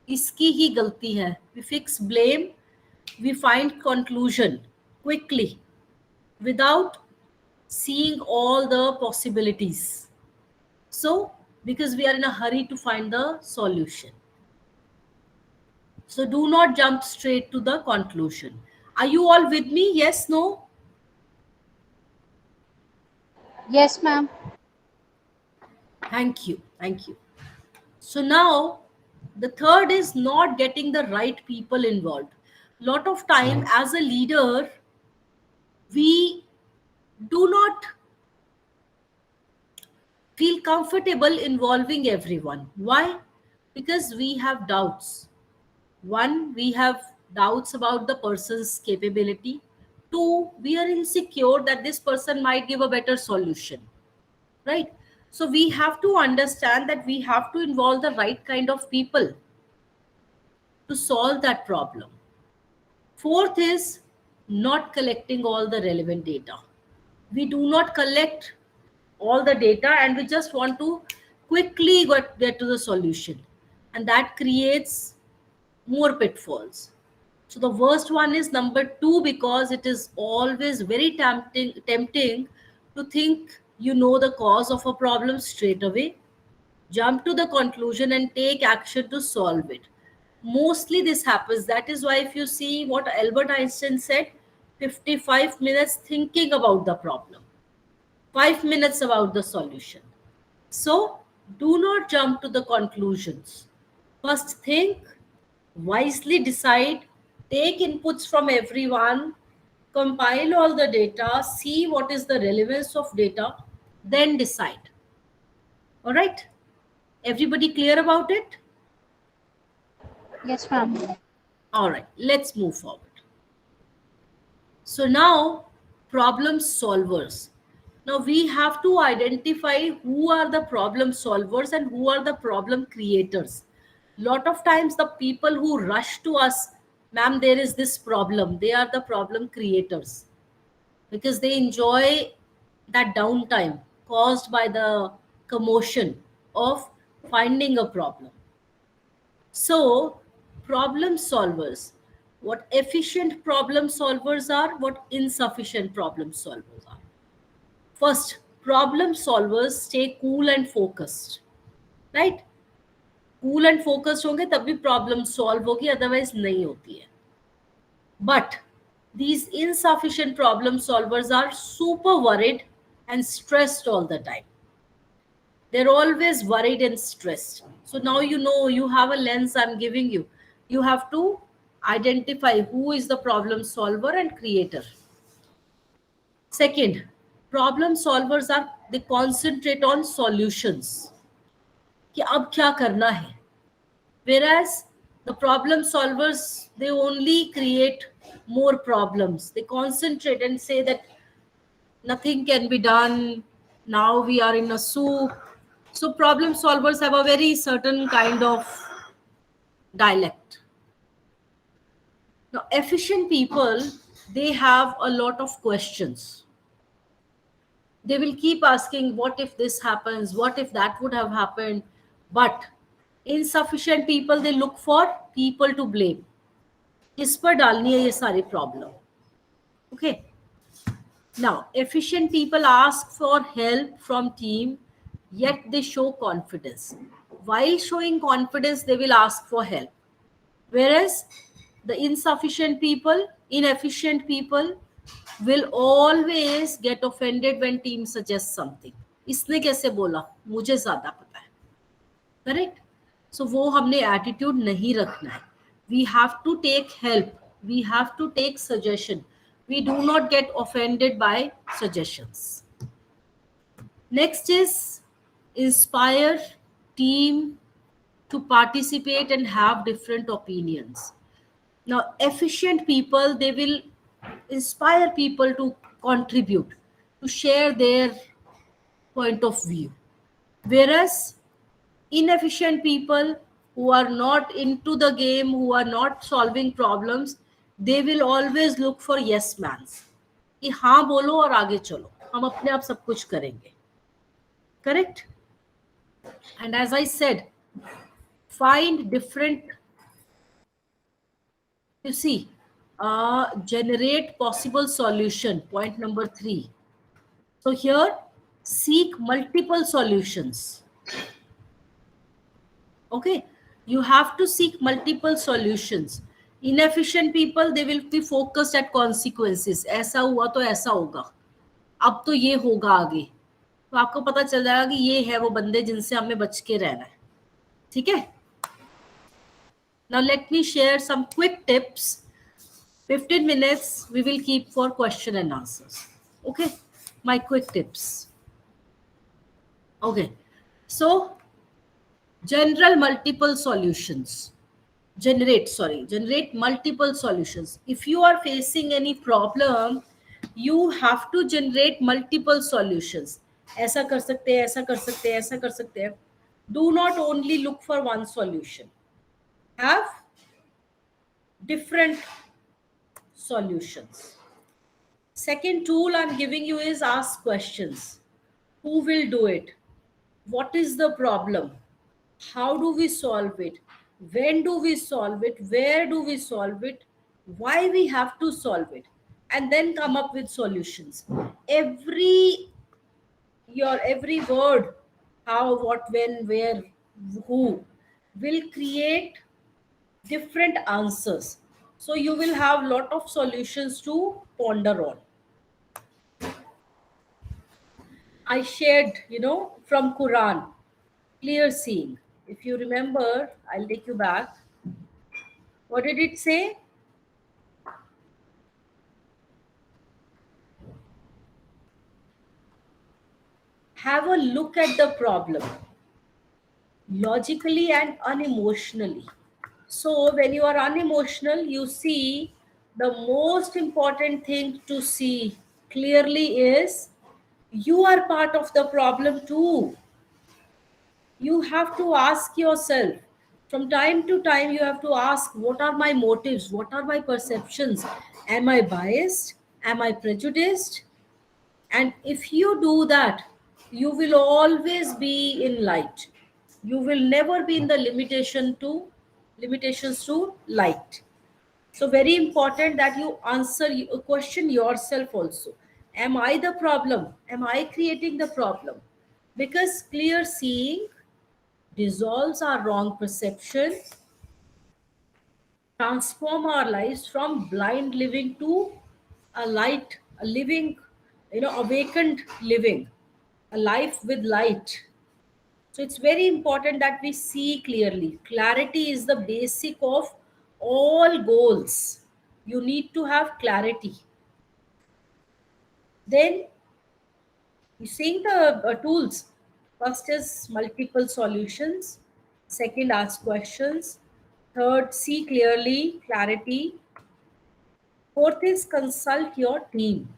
इसकी ही गलती है. We fix blame, we find conclusion quickly without seeing all the possibilities. So, because we are in a hurry to find the solution. So, do not jump straight to the conclusion. Are you all with me? Yes, no?
Yes, ma'am.
Thank you. Thank you. So now, the third is not getting the right people involved. Lot of time as a leader, we do not feel comfortable involving everyone. Why? Because we have doubts. One, we have doubts about the person's capability. Two, we are insecure that this person might give a better solution, right? So we have to understand that we have to involve the right kind of people to solve that problem. Fourth is not collecting all the relevant data. We do not collect all the data and we just want to quickly get to the solution. And that creates more pitfalls. So the worst one is number two, because it is always very tempting to think you know the cause of a problem straight away, jump to the conclusion and take action to solve it. Mostly this happens. That is why if you see what Albert Einstein said, 55 minutes thinking about the problem, 5 minutes about the solution. So do not jump to the conclusions. First think, wisely decide, take inputs from everyone, compile all the data, see what is the relevance of data, then decide. All right? Everybody clear about it?
Yes, ma'am.
All right, let's move forward. So now, problem solvers. Now we have to identify who are the problem solvers and who are the problem creators. Lot of times the people who rush to us, ma'am, there is this problem, they are the problem creators, because they enjoy that downtime caused by the commotion of finding a problem. So, problem solvers, what efficient problem solvers are, what insufficient problem solvers are. First, problem solvers stay cool and focused, right? Cool and focused होंगे तब भी problem solve होगी, otherwise नहीं होती है. But these insufficient problem solvers are super worried and stressed all the time. They're always worried and stressed. So now you know, you have a lens I'm giving you. You have to identify who is the problem solver and creator. Second, problem solvers are, they concentrate on solutions. कि अब क्या करना है? Whereas the problem solvers, they only create more problems. They concentrate and say that nothing can be done. Now we are in a soup. So problem solvers have a very certain kind of dialect. Now, efficient people, they have a lot of questions. They will keep asking, what if this happens? What if that would have happened? But insufficient people, they look for people to blame. किस पर डालनी है ये सारी problem? Okay. Now, efficient people ask for help from team, yet they show confidence. While showing confidence, they will ask for help. Whereas the inefficient people will always get offended when team suggests something. इसने कैसे बोला? मुझे ज़्यादा पता है. Correct? So वो हमने attitude नहीं रखना है. We have to take help. We have to take suggestion. We do not get offended by suggestions. Next is inspire team to participate and have different opinions. Now, efficient people, they will inspire people to contribute, to share their point of view. Whereas inefficient people who are not into the game, who are not solving problems, they will always look for yes mans. कि हाँ बोलो और आगे चलो, हम अपने आप सब कुछ करेंगे. Correct? And as I said, find different, you see, generate possible solution. Point number 3. So here, seek multiple solutions. Okay, you have to seek multiple solutions. Inefficient people, they will be focused at consequences. ऐसा हुआ तो ऐसा होगा, अब तो ये होगा आगे, तो आपको पता चल जाएगा कि ये है वो बंदे जिनसे हमें बच के रहना है. ठीक है? Now let me share some quick tips 15 minutes we will keep for question and answers. Okay, my quick tips. Okay, so general multiple solutions. Generate multiple solutions. If you are facing any problem, you have to generate multiple solutions. ऐसा कर सकते हैं, ऐसा कर सकते हैं, ऐसा कर सकते हैं. Do not only look for one solution. Have different solutions. Second tool I'm giving you is ask questions. Who will do it? What is the problem? How do we solve it? When do we solve it? Where do we solve it? Why we have to solve it? And then come up with solutions. Every word, how, what, when, where, who, will create different answers. So you will have lot of solutions to ponder on. I shared, from Quran, clear seeing. If you remember, I'll take you back. What did it say? Have a look at the problem logically and unemotionally. So when you are unemotional, you see the most important thing to see clearly is you are part of the problem too. You have to ask yourself from time to time, you have to ask, what are my motives? What are my perceptions? Am I biased? Am I prejudiced? And if you do that, you will always be in light. You will never be in the limitations to light. So very important that you question yourself also. Am I the problem? Am I creating the problem? Because clear seeing dissolves our wrong perception, transform our lives from blind living to a light, a living, awakened living, a life with light. So it's very important that we see clearly. Clarity is the basic of all goals. You need to have clarity. Then you see the tools. First is multiple solutions. Second, ask questions. Third, see clearly, clarity. Fourth is consult your team.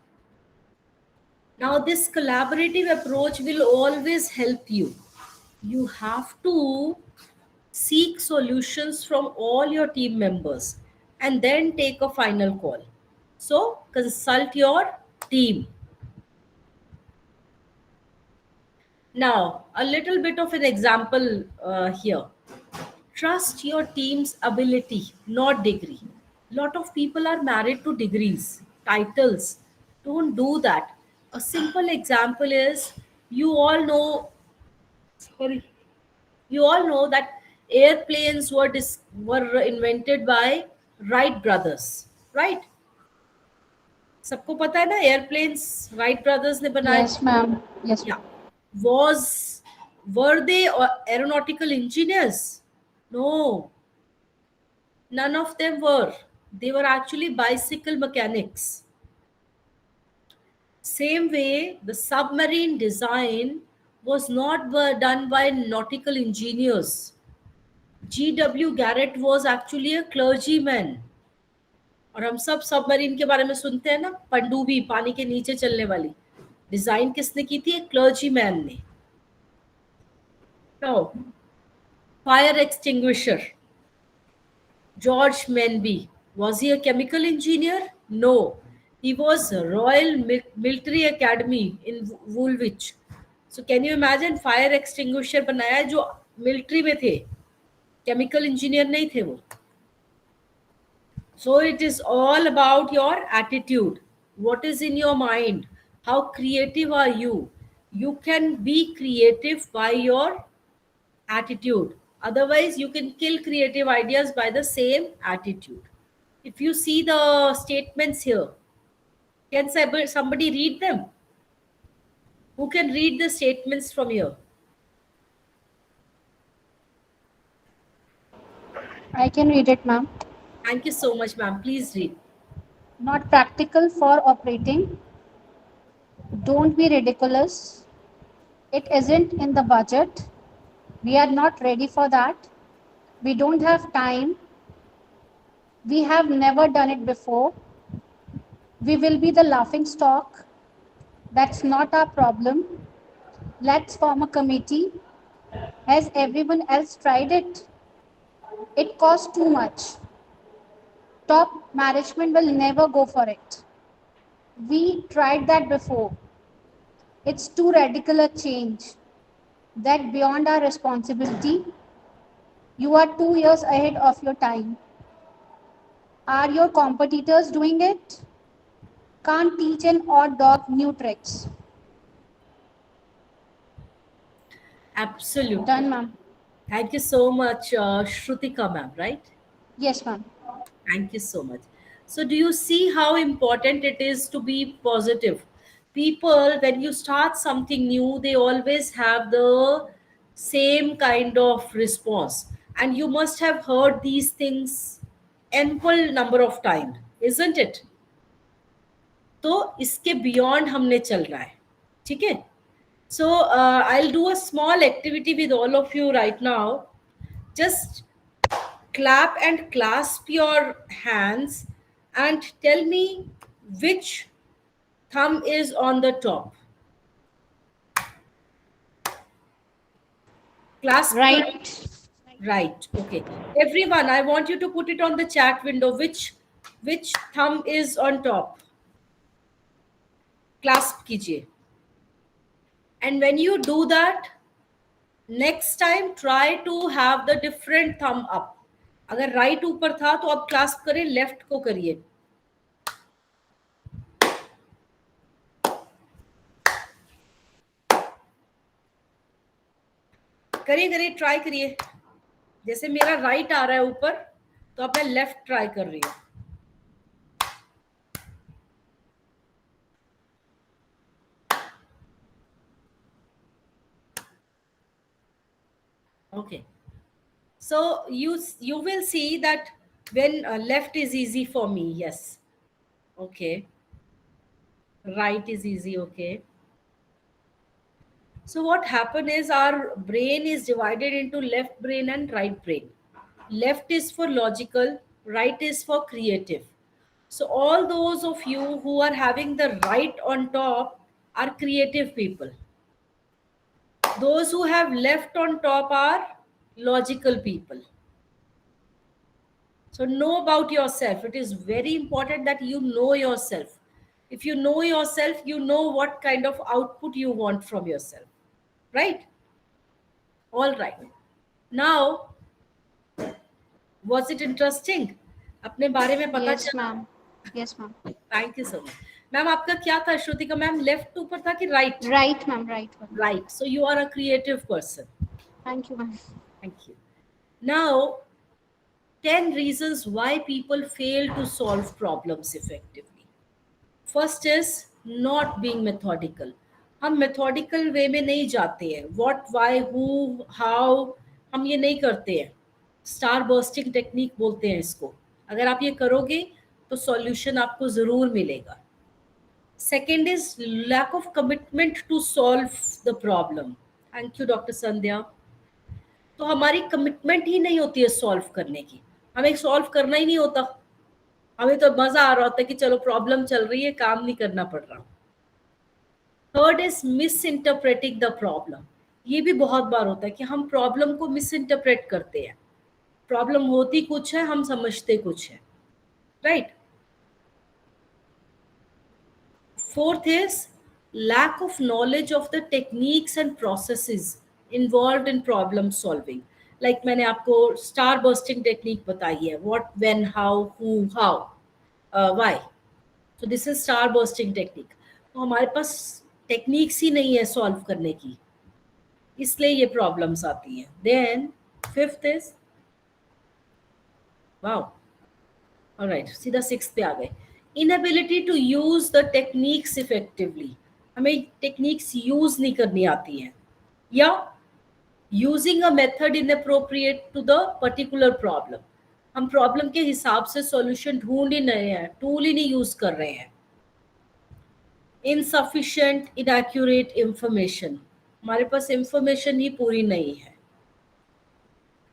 Now, this collaborative approach will always help you. You have to seek solutions from all your team members and then take a final call. So, consult your team. Now, a little bit of an example here. Trust your team's ability, not degree. Lot of people are married to degrees, titles. Don't do that. A simple example is you all know, sorry, you all know that airplanes were invented by Wright brothers, right? सबको पता है ना airplanes Wright brothers ने बनाए.
Yes, ma'am. Yes,
Yeah.
ma'am.
Were they aeronautical engineers? No, none of them were. They were actually bicycle mechanics. Same way, the submarine design was not done by nautical engineers. G.W. Garrett was actually a clergyman. और हम सब submarine के बारे में सुनते हैं ना, पनडुब्बी, पानी के नीचे चलने वाली. डिजाइन किसने की थी? एक क्लर्जीमैन ने. Now, fire extinguisher. George Menby. Was he a chemical engineer? No. He was Royal Military Academy in Woolwich. So can you imagine fire extinguisher बनाया जो military में थे, chemical engineer नहीं थे वो. So it is all about your attitude. What is in your mind? How creative are you? You can be creative by your attitude. Otherwise, you can kill creative ideas by the same attitude. If you see the statements here, can somebody read them? Who can read the statements from here?
I can read it, ma'am.
Thank you so much, ma'am. Please read.
Not practical for operating. Don't be ridiculous. It isn't in the budget. We are not ready for that. We don't have time. We have never done it before. We will be the laughing stock. That's not our problem. Let's form a committee. Has everyone else tried it? It costs too much. Top management will never go for it. We tried that before. It's too radical a change. That beyond our responsibility. You are 2 years ahead of your time. Are your competitors doing it? Can't teach an odd dog new tricks.
Absolutely.
Done, ma'am.
Thank you so much, Shrutika ma'am, right?
Yes, ma'am.
Thank you so much. So, do you see how important it is to be positive? People, when you start something new, they always have the same kind of response. And you must have heard these things ample number of times, isn't it? तो इसके beyond हमने चल रहा है, ठीक है? So I'll do a small activity with all of you right now. Just clap and clasp your hands and tell me which thumb is on the top. Clasp
Right.
right. Okay. Everyone, I want you to put it on the chat window. Which thumb is on top? Clasp कीजिए. And when you do that, next time try to have the different thumb up. अगर right ऊपर था तो अब clasp करें, left को करिए. करिए ट्राई करिए. जैसे मेरा राइट आ रहा है ऊपर तो अब मैं लेफ्ट ट्राई कर रही हूँ. Okay, so you will see that when left is easy for me, yes, okay, right is easy, okay. So what happened is our brain is divided into left brain and right brain. Left is for logical, right is for creative. So all those of you who are having the right on top are creative people. Those who have left on top are logical people. So know about yourself. It is very important that you know yourself. If you know yourself, you know what kind of output you want from yourself. Right? All right. Now, was it interesting? अपने बारे में पता
Yes,
चला?
ma'am. Yes, ma'am.
Thank you so much. Ma'am आपका क्या था Shrutika ma'am, left ऊपर था कि right?
Right, ma'am. Right. Ma'am.
Right. So you are a creative person.
Thank you, ma'am.
Thank you. Now, 10 reasons why people fail to solve problems effectively. First is not being methodical. हम methodical वे में नहीं जाते हैं. What, why, who, how, हम ये नहीं करते हैं. स्टार बर्स्टिंग टेक्निक बोलते हैं इसको. अगर आप ये करोगे तो सॉल्यूशन आपको जरूर मिलेगा. Second is lack of commitment to solve the problem. Thank you doctor Sandhya. तो हमारी कमिटमेंट ही नहीं होती है सॉल्व करने की. हमें सॉल्व करना ही नहीं होता. हमें तो मजा आ रहा होता है कि चलो प्रॉब्लम चल रही है, काम नहीं करना पड़ रहा. Third is miss interpreting the problem. ये भी बहुत बार होता है कि हम प्रॉब्लम को मिस इंटरप्रेट करते हैं. प्रॉब्लम होती कुछ है, हम समझते कुछ है. Right. Fourth is lack of knowledge of the techniques and processes involved in problem solving. Like मैंने आपको star bursting technique बताई है. What, when, how, who, how, why. So this is star bursting technique. तो हमारे पास techniques ही नहीं है solve करने की, इसलिए ये प्रॉब्लम्स आती हैं. Then fifth is, wow, alright, सीधा सिक्स्थ पे आ गए. Inability to use the techniques effectively. हमें टेक्निक्स यूज नहीं करनी आती हैं, या using a method inappropriate to the particular problem. हम प्रॉब्लम के हिसाब से सॉल्यूशन ढूंढ ही नहीं है, टूल ही नहीं यूज कर रहे हैं. इनसफिशिएंट इनएक्यूरेट इंफॉर्मेशन, हमारे पास इंफॉर्मेशन ही पूरी नहीं है.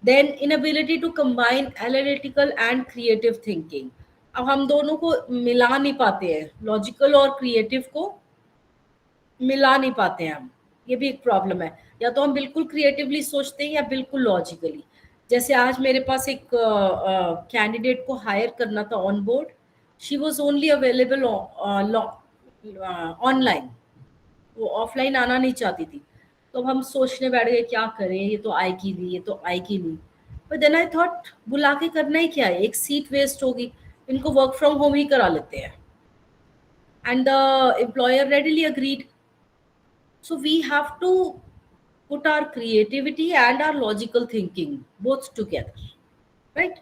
Then inability to combine analytical and creative thinking. अब हम दोनों को मिला नहीं पाते हैं, लॉजिकल और क्रिएटिव को मिला नहीं पाते हैं हम. ये भी एक प्रॉब्लम है. या तो हम बिल्कुल क्रिएटिवली सोचते हैं या बिल्कुल लॉजिकली. जैसे आज मेरे पास एक कैंडिडेट को हायर करना था on board. She was only available online, वो ऑफलाइन आना नहीं चाहती थी. तो हम सोचने बैठ गए क्या करें, ये तो आएगी नहीं, ये तो आएगी नहीं. बट देन आई थॉट बुला के करना ही क्या है, एक सीट वेस्ट होगी, इनको वर्क फ्रॉम होम ही करा लेते हैं. And the employer readily agreed. So we have to put our creativity and our logical thinking both together, right?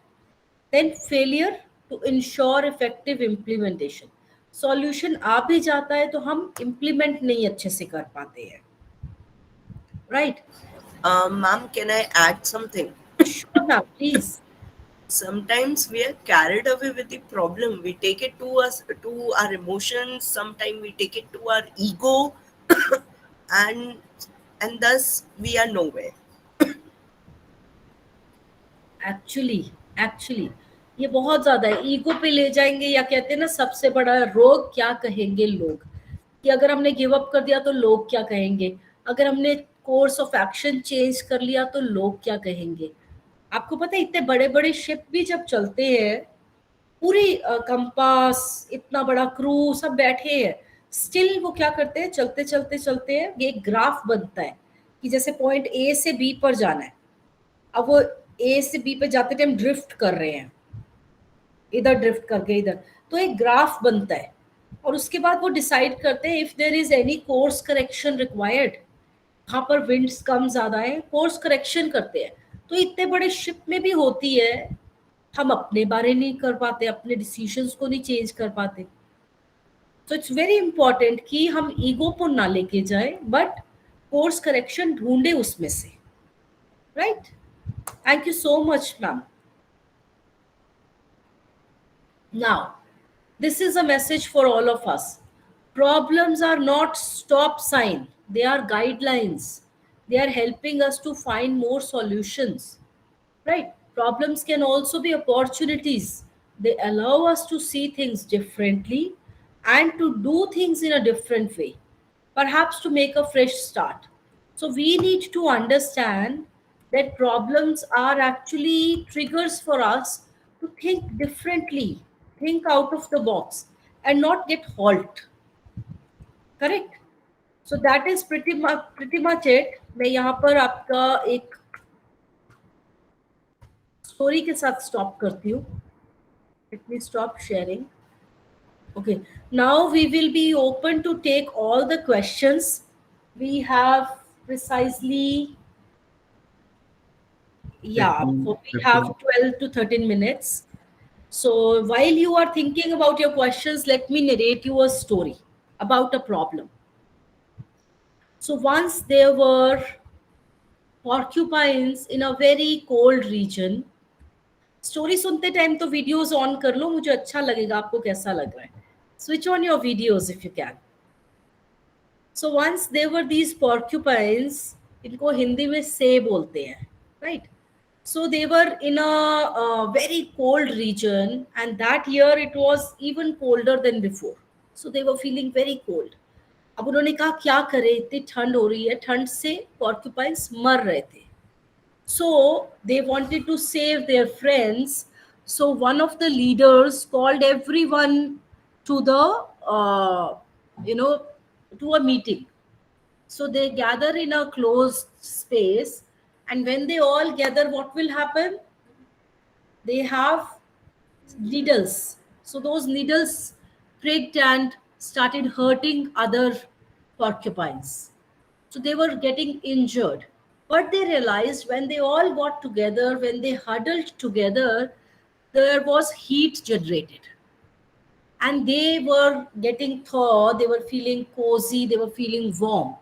Then failure to ensure effective implementation. Solution आ भी जाता है तो हम implement नहीं अच्छे से कर पाते हैं, right?
Ma'am, can I add something?
Sure, ma'am, please.
Sometimes we are carried away with the problem. We take it to us, to our emotions. Sometimes we take it to our ego, and thus we are nowhere.
Actually ये बहुत ज्यादा है. Ego पे ले जाएंगे, या कहते हैं ना सबसे बड़ा रोग क्या कहेंगे लोग, कि अगर हमने गिव अप कर दिया तो लोग क्या कहेंगे, अगर हमने कोर्स ऑफ एक्शन चेंज कर लिया तो लोग क्या कहेंगे. आपको पता है इतने बड़े बड़े शिप भी जब चलते हैं, पूरी कंपास, इतना बड़ा क्रू सब बैठे हैं, स्टिल वो क्या करते हैं, चलते चलते चलते हैं, ये एक ग्राफ बनता है कि जैसे पॉइंट ए से बी पर जाना है. अब वो ए से बी पे जाते टाइम ड्रिफ्ट कर रहे हैं, इधर ड्रिफ्ट करके इधर, तो एक ग्राफ बनता है. और उसके बाद वो डिसाइड करते हैं if there is any course correction required, कहाँ पर विंड्स कम ज्यादा है, कोर्स करेक्शन करते हैं. तो इतने बड़े शिप में भी होती है, हम अपने बारे नहीं कर पाते, अपने डिसीजंस को नहीं चेंज कर पाते. तो इट्स वेरी इंपॉर्टेंट कि हम ईगो को ना लेके जाए, बट कोर्स करेक्शन ढूंढे उसमें से, right? Thank you so much, ma'am. Now, this is a message for all of us. Problems are not stop sign. They are guidelines. They are helping us to find more solutions, right? Problems can also be opportunities. They allow us to see things differently and to do things in a different way, perhaps to make a fresh start. So we need to understand that problems are actually triggers for us to think differently, think out of the box, and not get halt. Correct? So that is pretty much it. मैं यहाँ पर आपका एक story के साथ stop करती हूँ. Let me stop sharing. Okay, now we will be open to take all the questions. We have precisely, yeah, so we have 12 to 13 minutes. So while you are thinking about your questions, let me narrate you a story about a problem. So once there were porcupines in a very cold region. Story सुनते time तो videos on कर लो, मुझे अच्छा लगेगा आपको कैसा लग रहा है. Switch on your videos if you can. So once there were these porcupines, इनको हिंदी में से बोलते हैं, right? So they were in a very cold region, and that year it was even colder than before. So they were feeling very cold. अब उन्होंने कहा क्या करें, इतनी ठंड हो रही है, ठंड से porcupines मर रहे थे. So they wanted to save their friends. So one of the leaders called everyone to the, to a meeting. So they gather in a closed space, and when they all gather, what will happen? They have needles. So those needles pricked and started hurting other porcupines. So they were getting injured. But they realized when they all got together, when they huddled together, there was heat generated. And they were getting thaw, they were feeling cozy, they were feeling warm.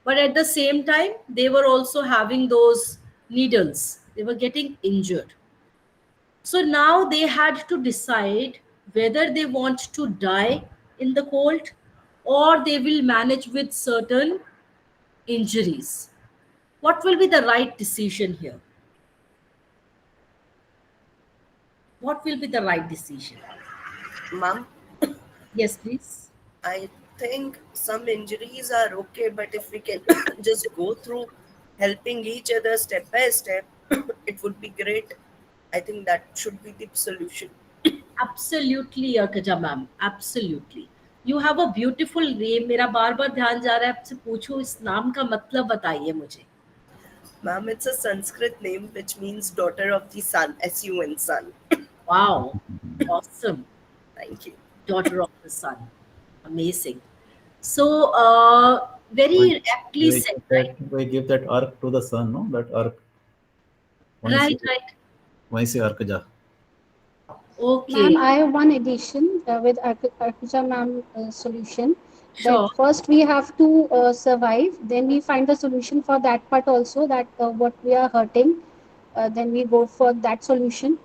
But at the same time, they were also having those needles. They were getting injured. So now they had to decide whether they want to die in the cold or they will manage with certain injuries. What will be the right decision here? What will be the right decision?
Ma'am,
Yes, please.
I think some injuries are okay, but if we can just go through helping each other step by step, it would be great. I think that should be the solution.
Absolutely, Arkaja ma'am. Absolutely. You have a beautiful name. मेरा बार बार ध्यान जा रहा है आपसे पूछूं इस नाम का मतलब बताइए मुझे.
Ma'am, it's a Sanskrit name which means daughter of the sun, sun, sun.
Wow, awesome.
Thank you.
Daughter of the sun. Amazing. So,
We,
very aptly
we,
said,
give
right?
that, we give that arc to the sun, no? That arc.
Right, right.
Why say arkaja?
Okay,
Ma'am, I have one addition with Arpita ma'am solution. That
sure.
first we have to survive, then we find the solution for that part also, that what we are hurting, then we go for that solution.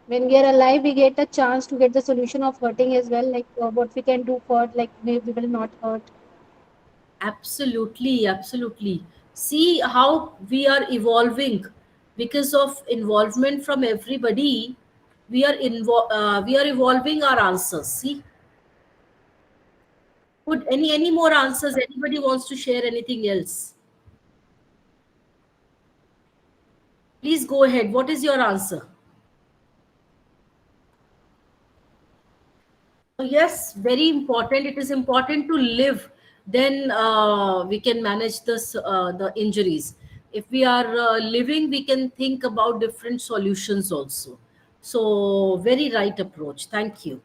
When we are alive, we get a chance to get the solution of hurting as well, like what we can do for, like we will not hurt.
Absolutely, absolutely. See how we are evolving because of involvement from everybody. We are evolving our answers. See, would any more answers? Anybody wants to share anything else? Please go ahead. What is your answer? Yes, very important. It is important to live. Then we can manage the injuries. If we are living, we can think about different solutions also. So very right approach. Thank you.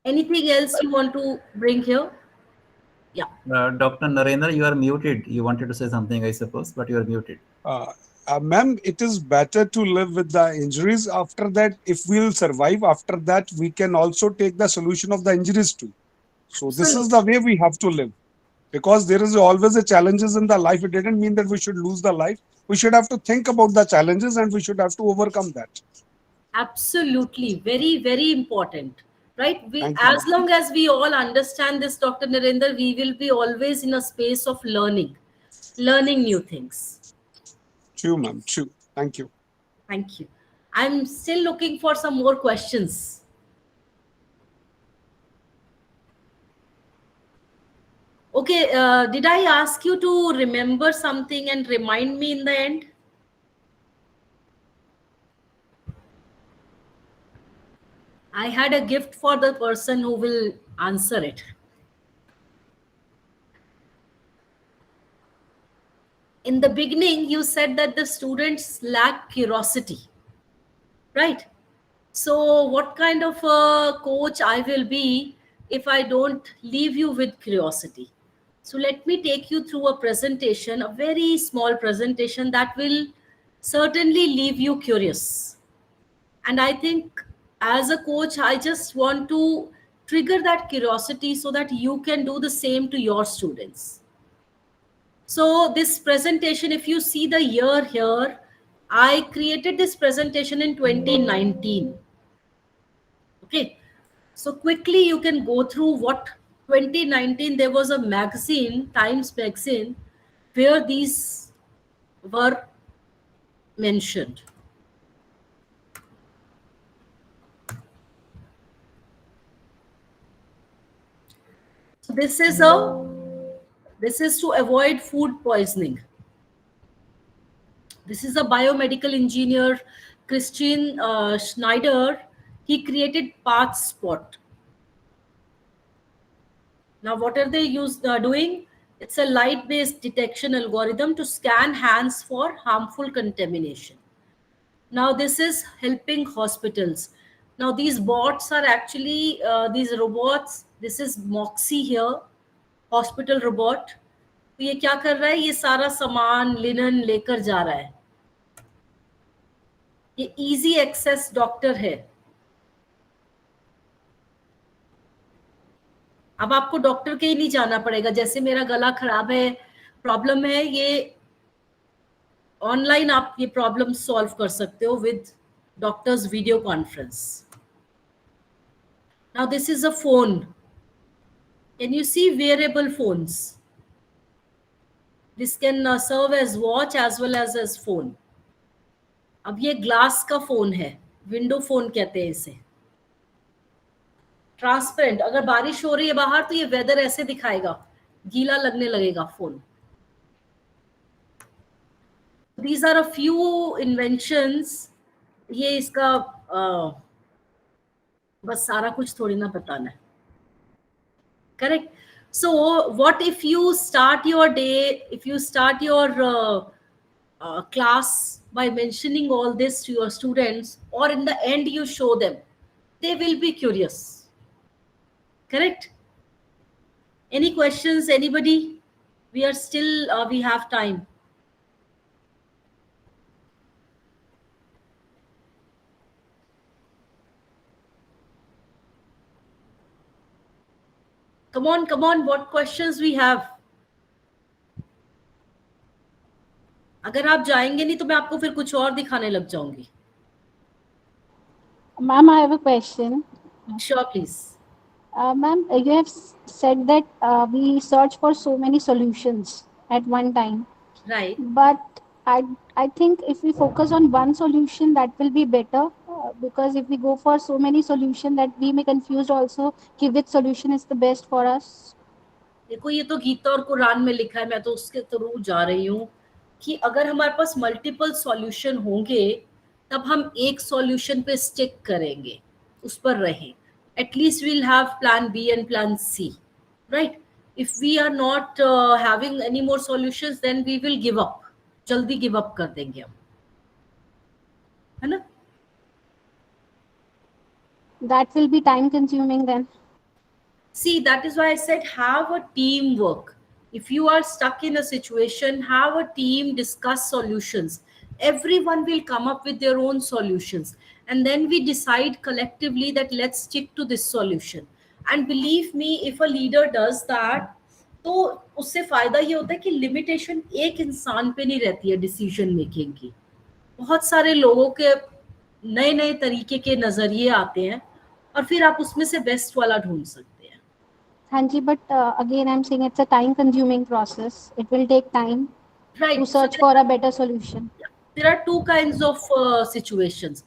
Anything else you want to bring here? Yeah.
Dr. Narendra, you are muted. You wanted to say something, I suppose, but you are muted.
Ma'am, it is better to live with the injuries. After that, if we'll survive, after that, we can also take the solution of the injuries too. So this is
Absolutely.
the way we have to live. Because there is always a challenges in the life. It didn't mean that we should lose the life. We should have to think about the challenges and we should have to overcome that.
Absolutely. Very, very important. Right? We,
Thank you,
as
ma'am.
long as we all understand this, Dr. Narendra, we will be always in a space of learning new things.
True, ma'am. True. Thank you.
Thank you. I'm still looking for some more questions. Okay, did I ask you to remember something and remind me in the end? I had a gift for the person who will answer it. In the beginning, you said that the students lack curiosity, right? So, what kind of a coach I will be if I don't leave you with curiosity? So, let me take you through a presentation, a very small presentation that will certainly leave you curious. And I think as a coach, I just want to trigger that curiosity so that you can do the same to your students. So, this presentation, if you see the year here, I created this presentation in 2019. Okay, so quickly you can go through what 2019 there was a magazine, Times magazine, where these were mentioned. So this is to avoid food poisoning. This is a biomedical engineer, Christian Schneider. He created Path Spot. Now, what are they doing? It's a light-based detection algorithm to scan hands for harmful contamination. Now, this is helping hospitals. Now, these bots are actually these robots. This is Moxie here, hospital robot. तो ये क्या कर रहा है? ये सारा सामान linen लेकर जा रहा है. ये इजी एक्सेस डॉक्टर है. अब आपको डॉक्टर के ही नहीं जाना पड़ेगा. जैसे मेरा गला खराब है, प्रॉब्लम है, ये ऑनलाइन आप ये प्रॉब्लम सॉल्व कर सकते हो with doctors video conference. Now this is a phone. Can you see wearable phones? This can serve as watch as well as phone. अब ये ग्लास का फोन है, विंडो फोन कहते हैं इसे. ट्रांसपेरेंट. अगर बारिश हो रही है बाहर तो ये वेदर ऐसे दिखाएगा, गीला लगने लगेगा phone. These are a few inventions. ये इसका बस सारा कुछ थोड़ी ना बताना है. Correct. So what if you start your day, if you start your class by mentioning all this to your students, or in the end you show them, they will be curious. Correct. Any questions, anybody? We are still, we have time. Come on, what questions we have? अगर आप जाएंगे नहीं तो मैं आपको फिर कुछ और दिखाने लग जाऊंगी.
Ma'am, I have a question.
Sure, please.
Ma'am, you have said that we search for so many solutions at one time.
Right.
But I think if we focus on one solution, that will be better. Because if we go for so many solutions, that we may confuse also कि which solution is the best for us.
देखो ये तो गीता और कुरान में लिखा है, मैं तो उसके थ्रू जा रही हूँ कि अगर हमारे पास मल्टीपल सॉल्यूशन होंगे तब हम एक सॉल्यूशन पे स्टिक करेंगे, उस पर रहें. At least we'll have plan B and plan C, right. If we are not having any more solutions then we will give up. जल्दी गिव अप कर देंगे हम, है ना.
That will be time consuming then.
See, that is why I said have a teamwork. If you are stuck in a situation, have a team, discuss solutions. Everyone will come up with their own solutions. And then we decide collectively that let's stick to this solution. And believe me, if a leader does that, तो उससे फायदा ये होता है कि limitation एक इंसान पे नहीं रहती है डिसीजन मेकिंग की. बहुत सारे लोगों के नए नए तरीके के नजरिए आते हैं और फिर आप उसमें से बेस्ट वाला ढूंढ सकते हैं.
Hanji, but again, I'm saying it's a time-consuming process. It will take time
Right.
to search for a better solution.
There are two kinds of situations.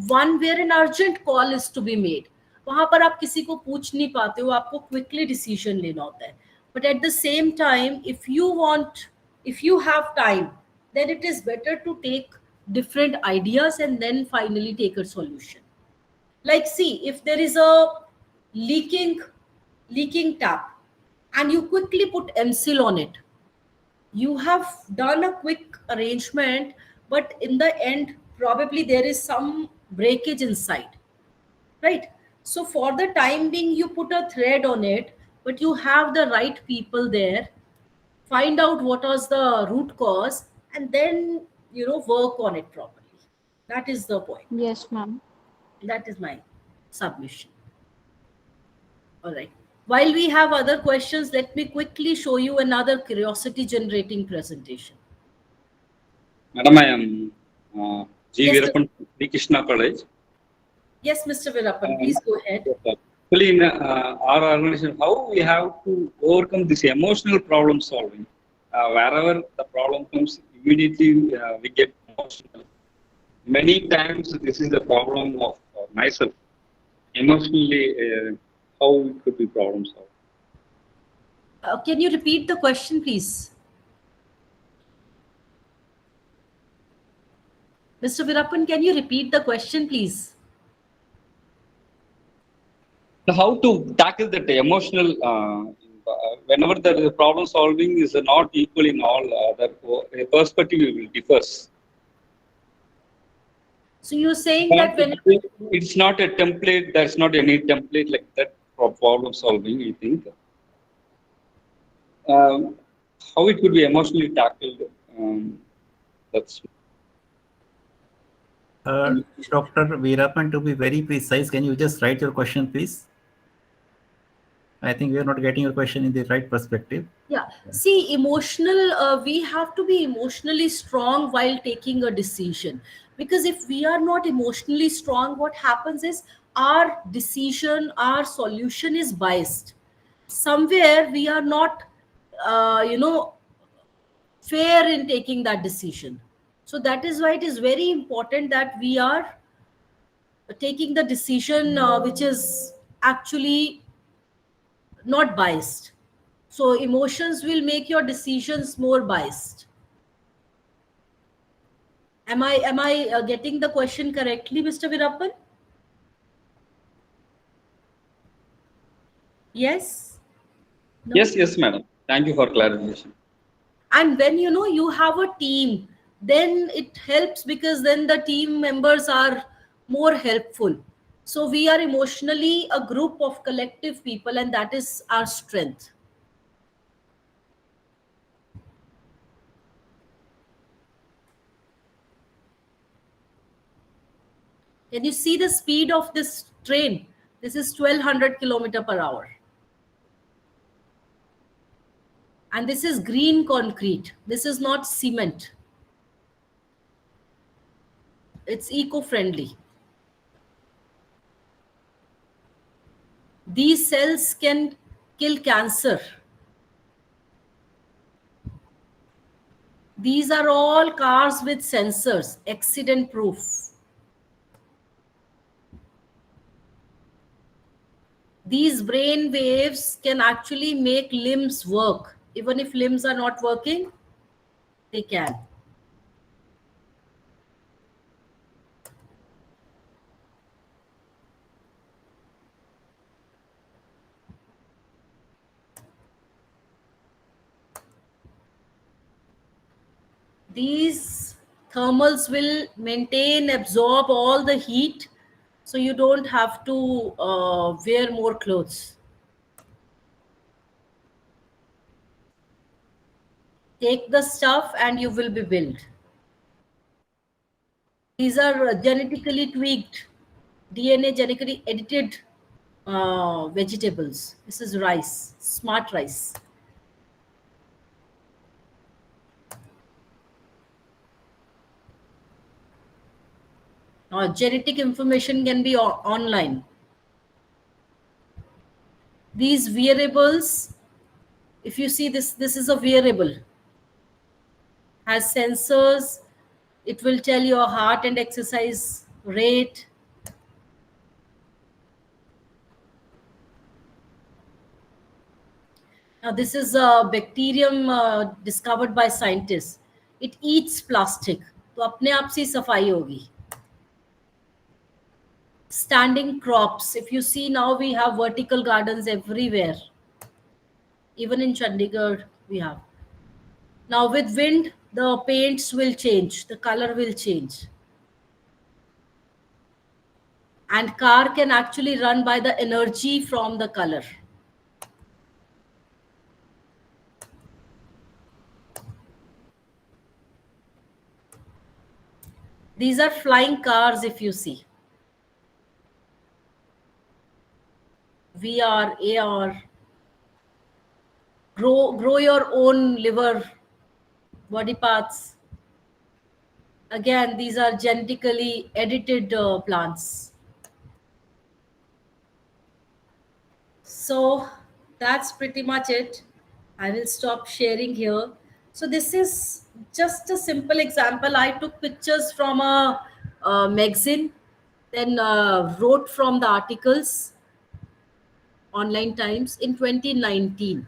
One where an urgent call is to be made. वहां पर आप किसी को पूछ नहीं पाते हो, आपको क्विकली डिसीजन लेना होता है. But at the same time, if you have time, then it is better to take different ideas and then finally take a solution. Like, see, if there is a leaking tap and you quickly put MSIL on it, you have done a quick arrangement, but in the end probably there is some breakage inside, right? So for the time being you put a thread on it, but you have the right people there, find out what was the root cause, and then work on it properly. That is the point.
Yes, ma'am.
That is my submission. All right. While we have other questions, let me quickly show you another curiosity generating presentation.
Madam, I am G.
Yes,
Veerapan, Sri Krishna College.
Yes, Mr. Veerapan, please go ahead.
Actually, in our organization, how we have to overcome this emotional problem solving. Wherever the problem comes, immediately we get emotional. Many times, this is the problem of myself. Emotionally, how it could be problem solved.
Can you repeat the question, please? Mr. Veerapan, can you repeat the question, please?
How to tackle that emotional, whenever the problem solving is not equal in all, the perspective will differs.
So you're saying that when
it's not a template, there's not any template like that for problem solving, I think. How it could be emotionally tackled, that's.
Dr. Veerapan, to be very precise, can you just write your question, please? I think we are not getting your question in the right perspective.
Yeah. See, we have to be emotionally strong while taking a decision. Because if we are not emotionally strong, what happens is our decision, our solution is biased. Somewhere we are not, fair in taking that decision. So that is why it is very important that we are taking the decision which is actually not biased. So emotions will make your decisions more biased. Am I getting the question correctly, Mr. Virappan? Yes? No?
Yes, madam. Thank you for clarification.
And when you have a team, then it helps because then the team members are more helpful. So we are emotionally a group of collective people, and that is our strength. Can you see the speed of this train? This is 1200 kilometer per hour. And this is green concrete. This is not cement. It's eco-friendly. These cells can kill cancer. These are all cars with sensors, accident proof. These brain waves can actually make limbs work. Even if limbs are not working, they can. These thermals will maintain, absorb all the heat, so you don't have to wear more clothes. Take the stuff and you will be built. These are genetically tweaked, DNA genetically edited vegetables. This is rice, smart rice. Genetic information can be online. These wearables, if you see this is a wearable, has sensors. It will tell your heart and exercise rate. Now this is a bacterium discovered by scientists. It eats plastic. तो अपने आप से सफाई होगी. Standing crops. If you see now, we have vertical gardens everywhere. Even in Chandigarh, we have. Now with wind, the paints will change. The color will change. And car can actually run by the energy from the color. These are flying cars, if you see. VR, AR. Grow your own liver, body parts. Again, these are genetically edited plants. So that's pretty much it. I will stop sharing here. So this is just a simple example. I took pictures from a magazine, then wrote from the articles, online times in 2019.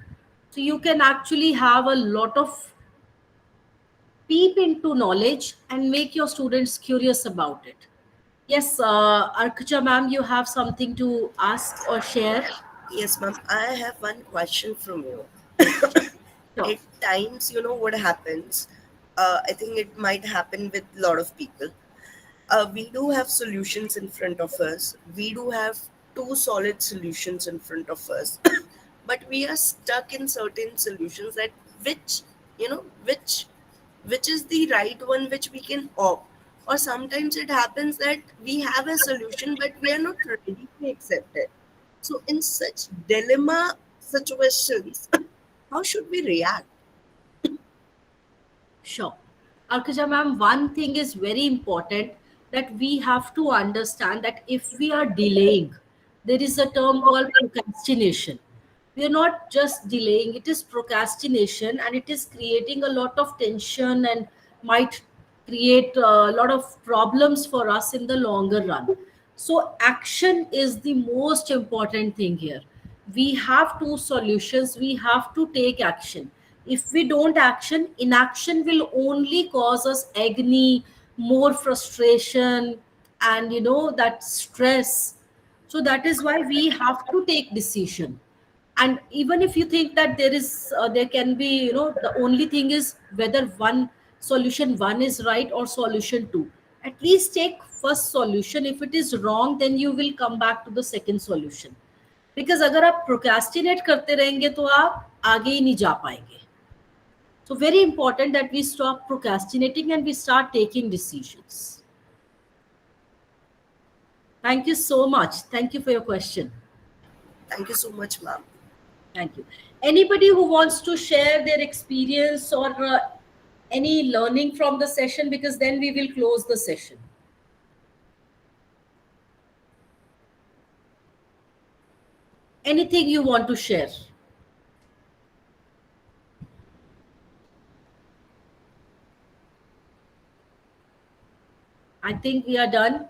So you can actually have a lot of peep into knowledge and make your students curious about it. Yes, Arkacha ma'am, you have something to ask or share?
Yes, ma'am. I have one question from you.
Sure.
At times, what happens? I think it might happen with a lot of people. We do have solutions in front of us. We do have two solid solutions in front of us, but we are stuck in certain solutions that which you know which is the right one which we can opt. Or sometimes it happens that we have a solution but we are not ready to accept it. So in such dilemma, situations, how should we react?
Sure. Arkaja ma'am, one thing is very important, that we have to understand that if we are delaying, there is a term called procrastination. We are not just delaying, it is procrastination, and it is creating a lot of tension and might create a lot of problems for us in the longer run. So, action is the most important thing here. We have two solutions, we have to take action. If we don't action, inaction will only cause us agony, more frustration, and that stress. So that is why we have to take decision. And even if you think that there can be, the only thing is whether solution one is right or solution two, at least take first solution. If it is wrong, then you will come back to the second solution. Because अगर आप procrastinate करते रहेंगे तो आप आगे ही नहीं जा पाएंगे. So very important that we stop procrastinating and we start taking decisions. Thank you so much. Thank you for your question.
Thank you so much, ma'am.
Thank you. Anybody who wants to share their experience or any learning from the session, because then we will close the session. Anything you want to share? I think we are done.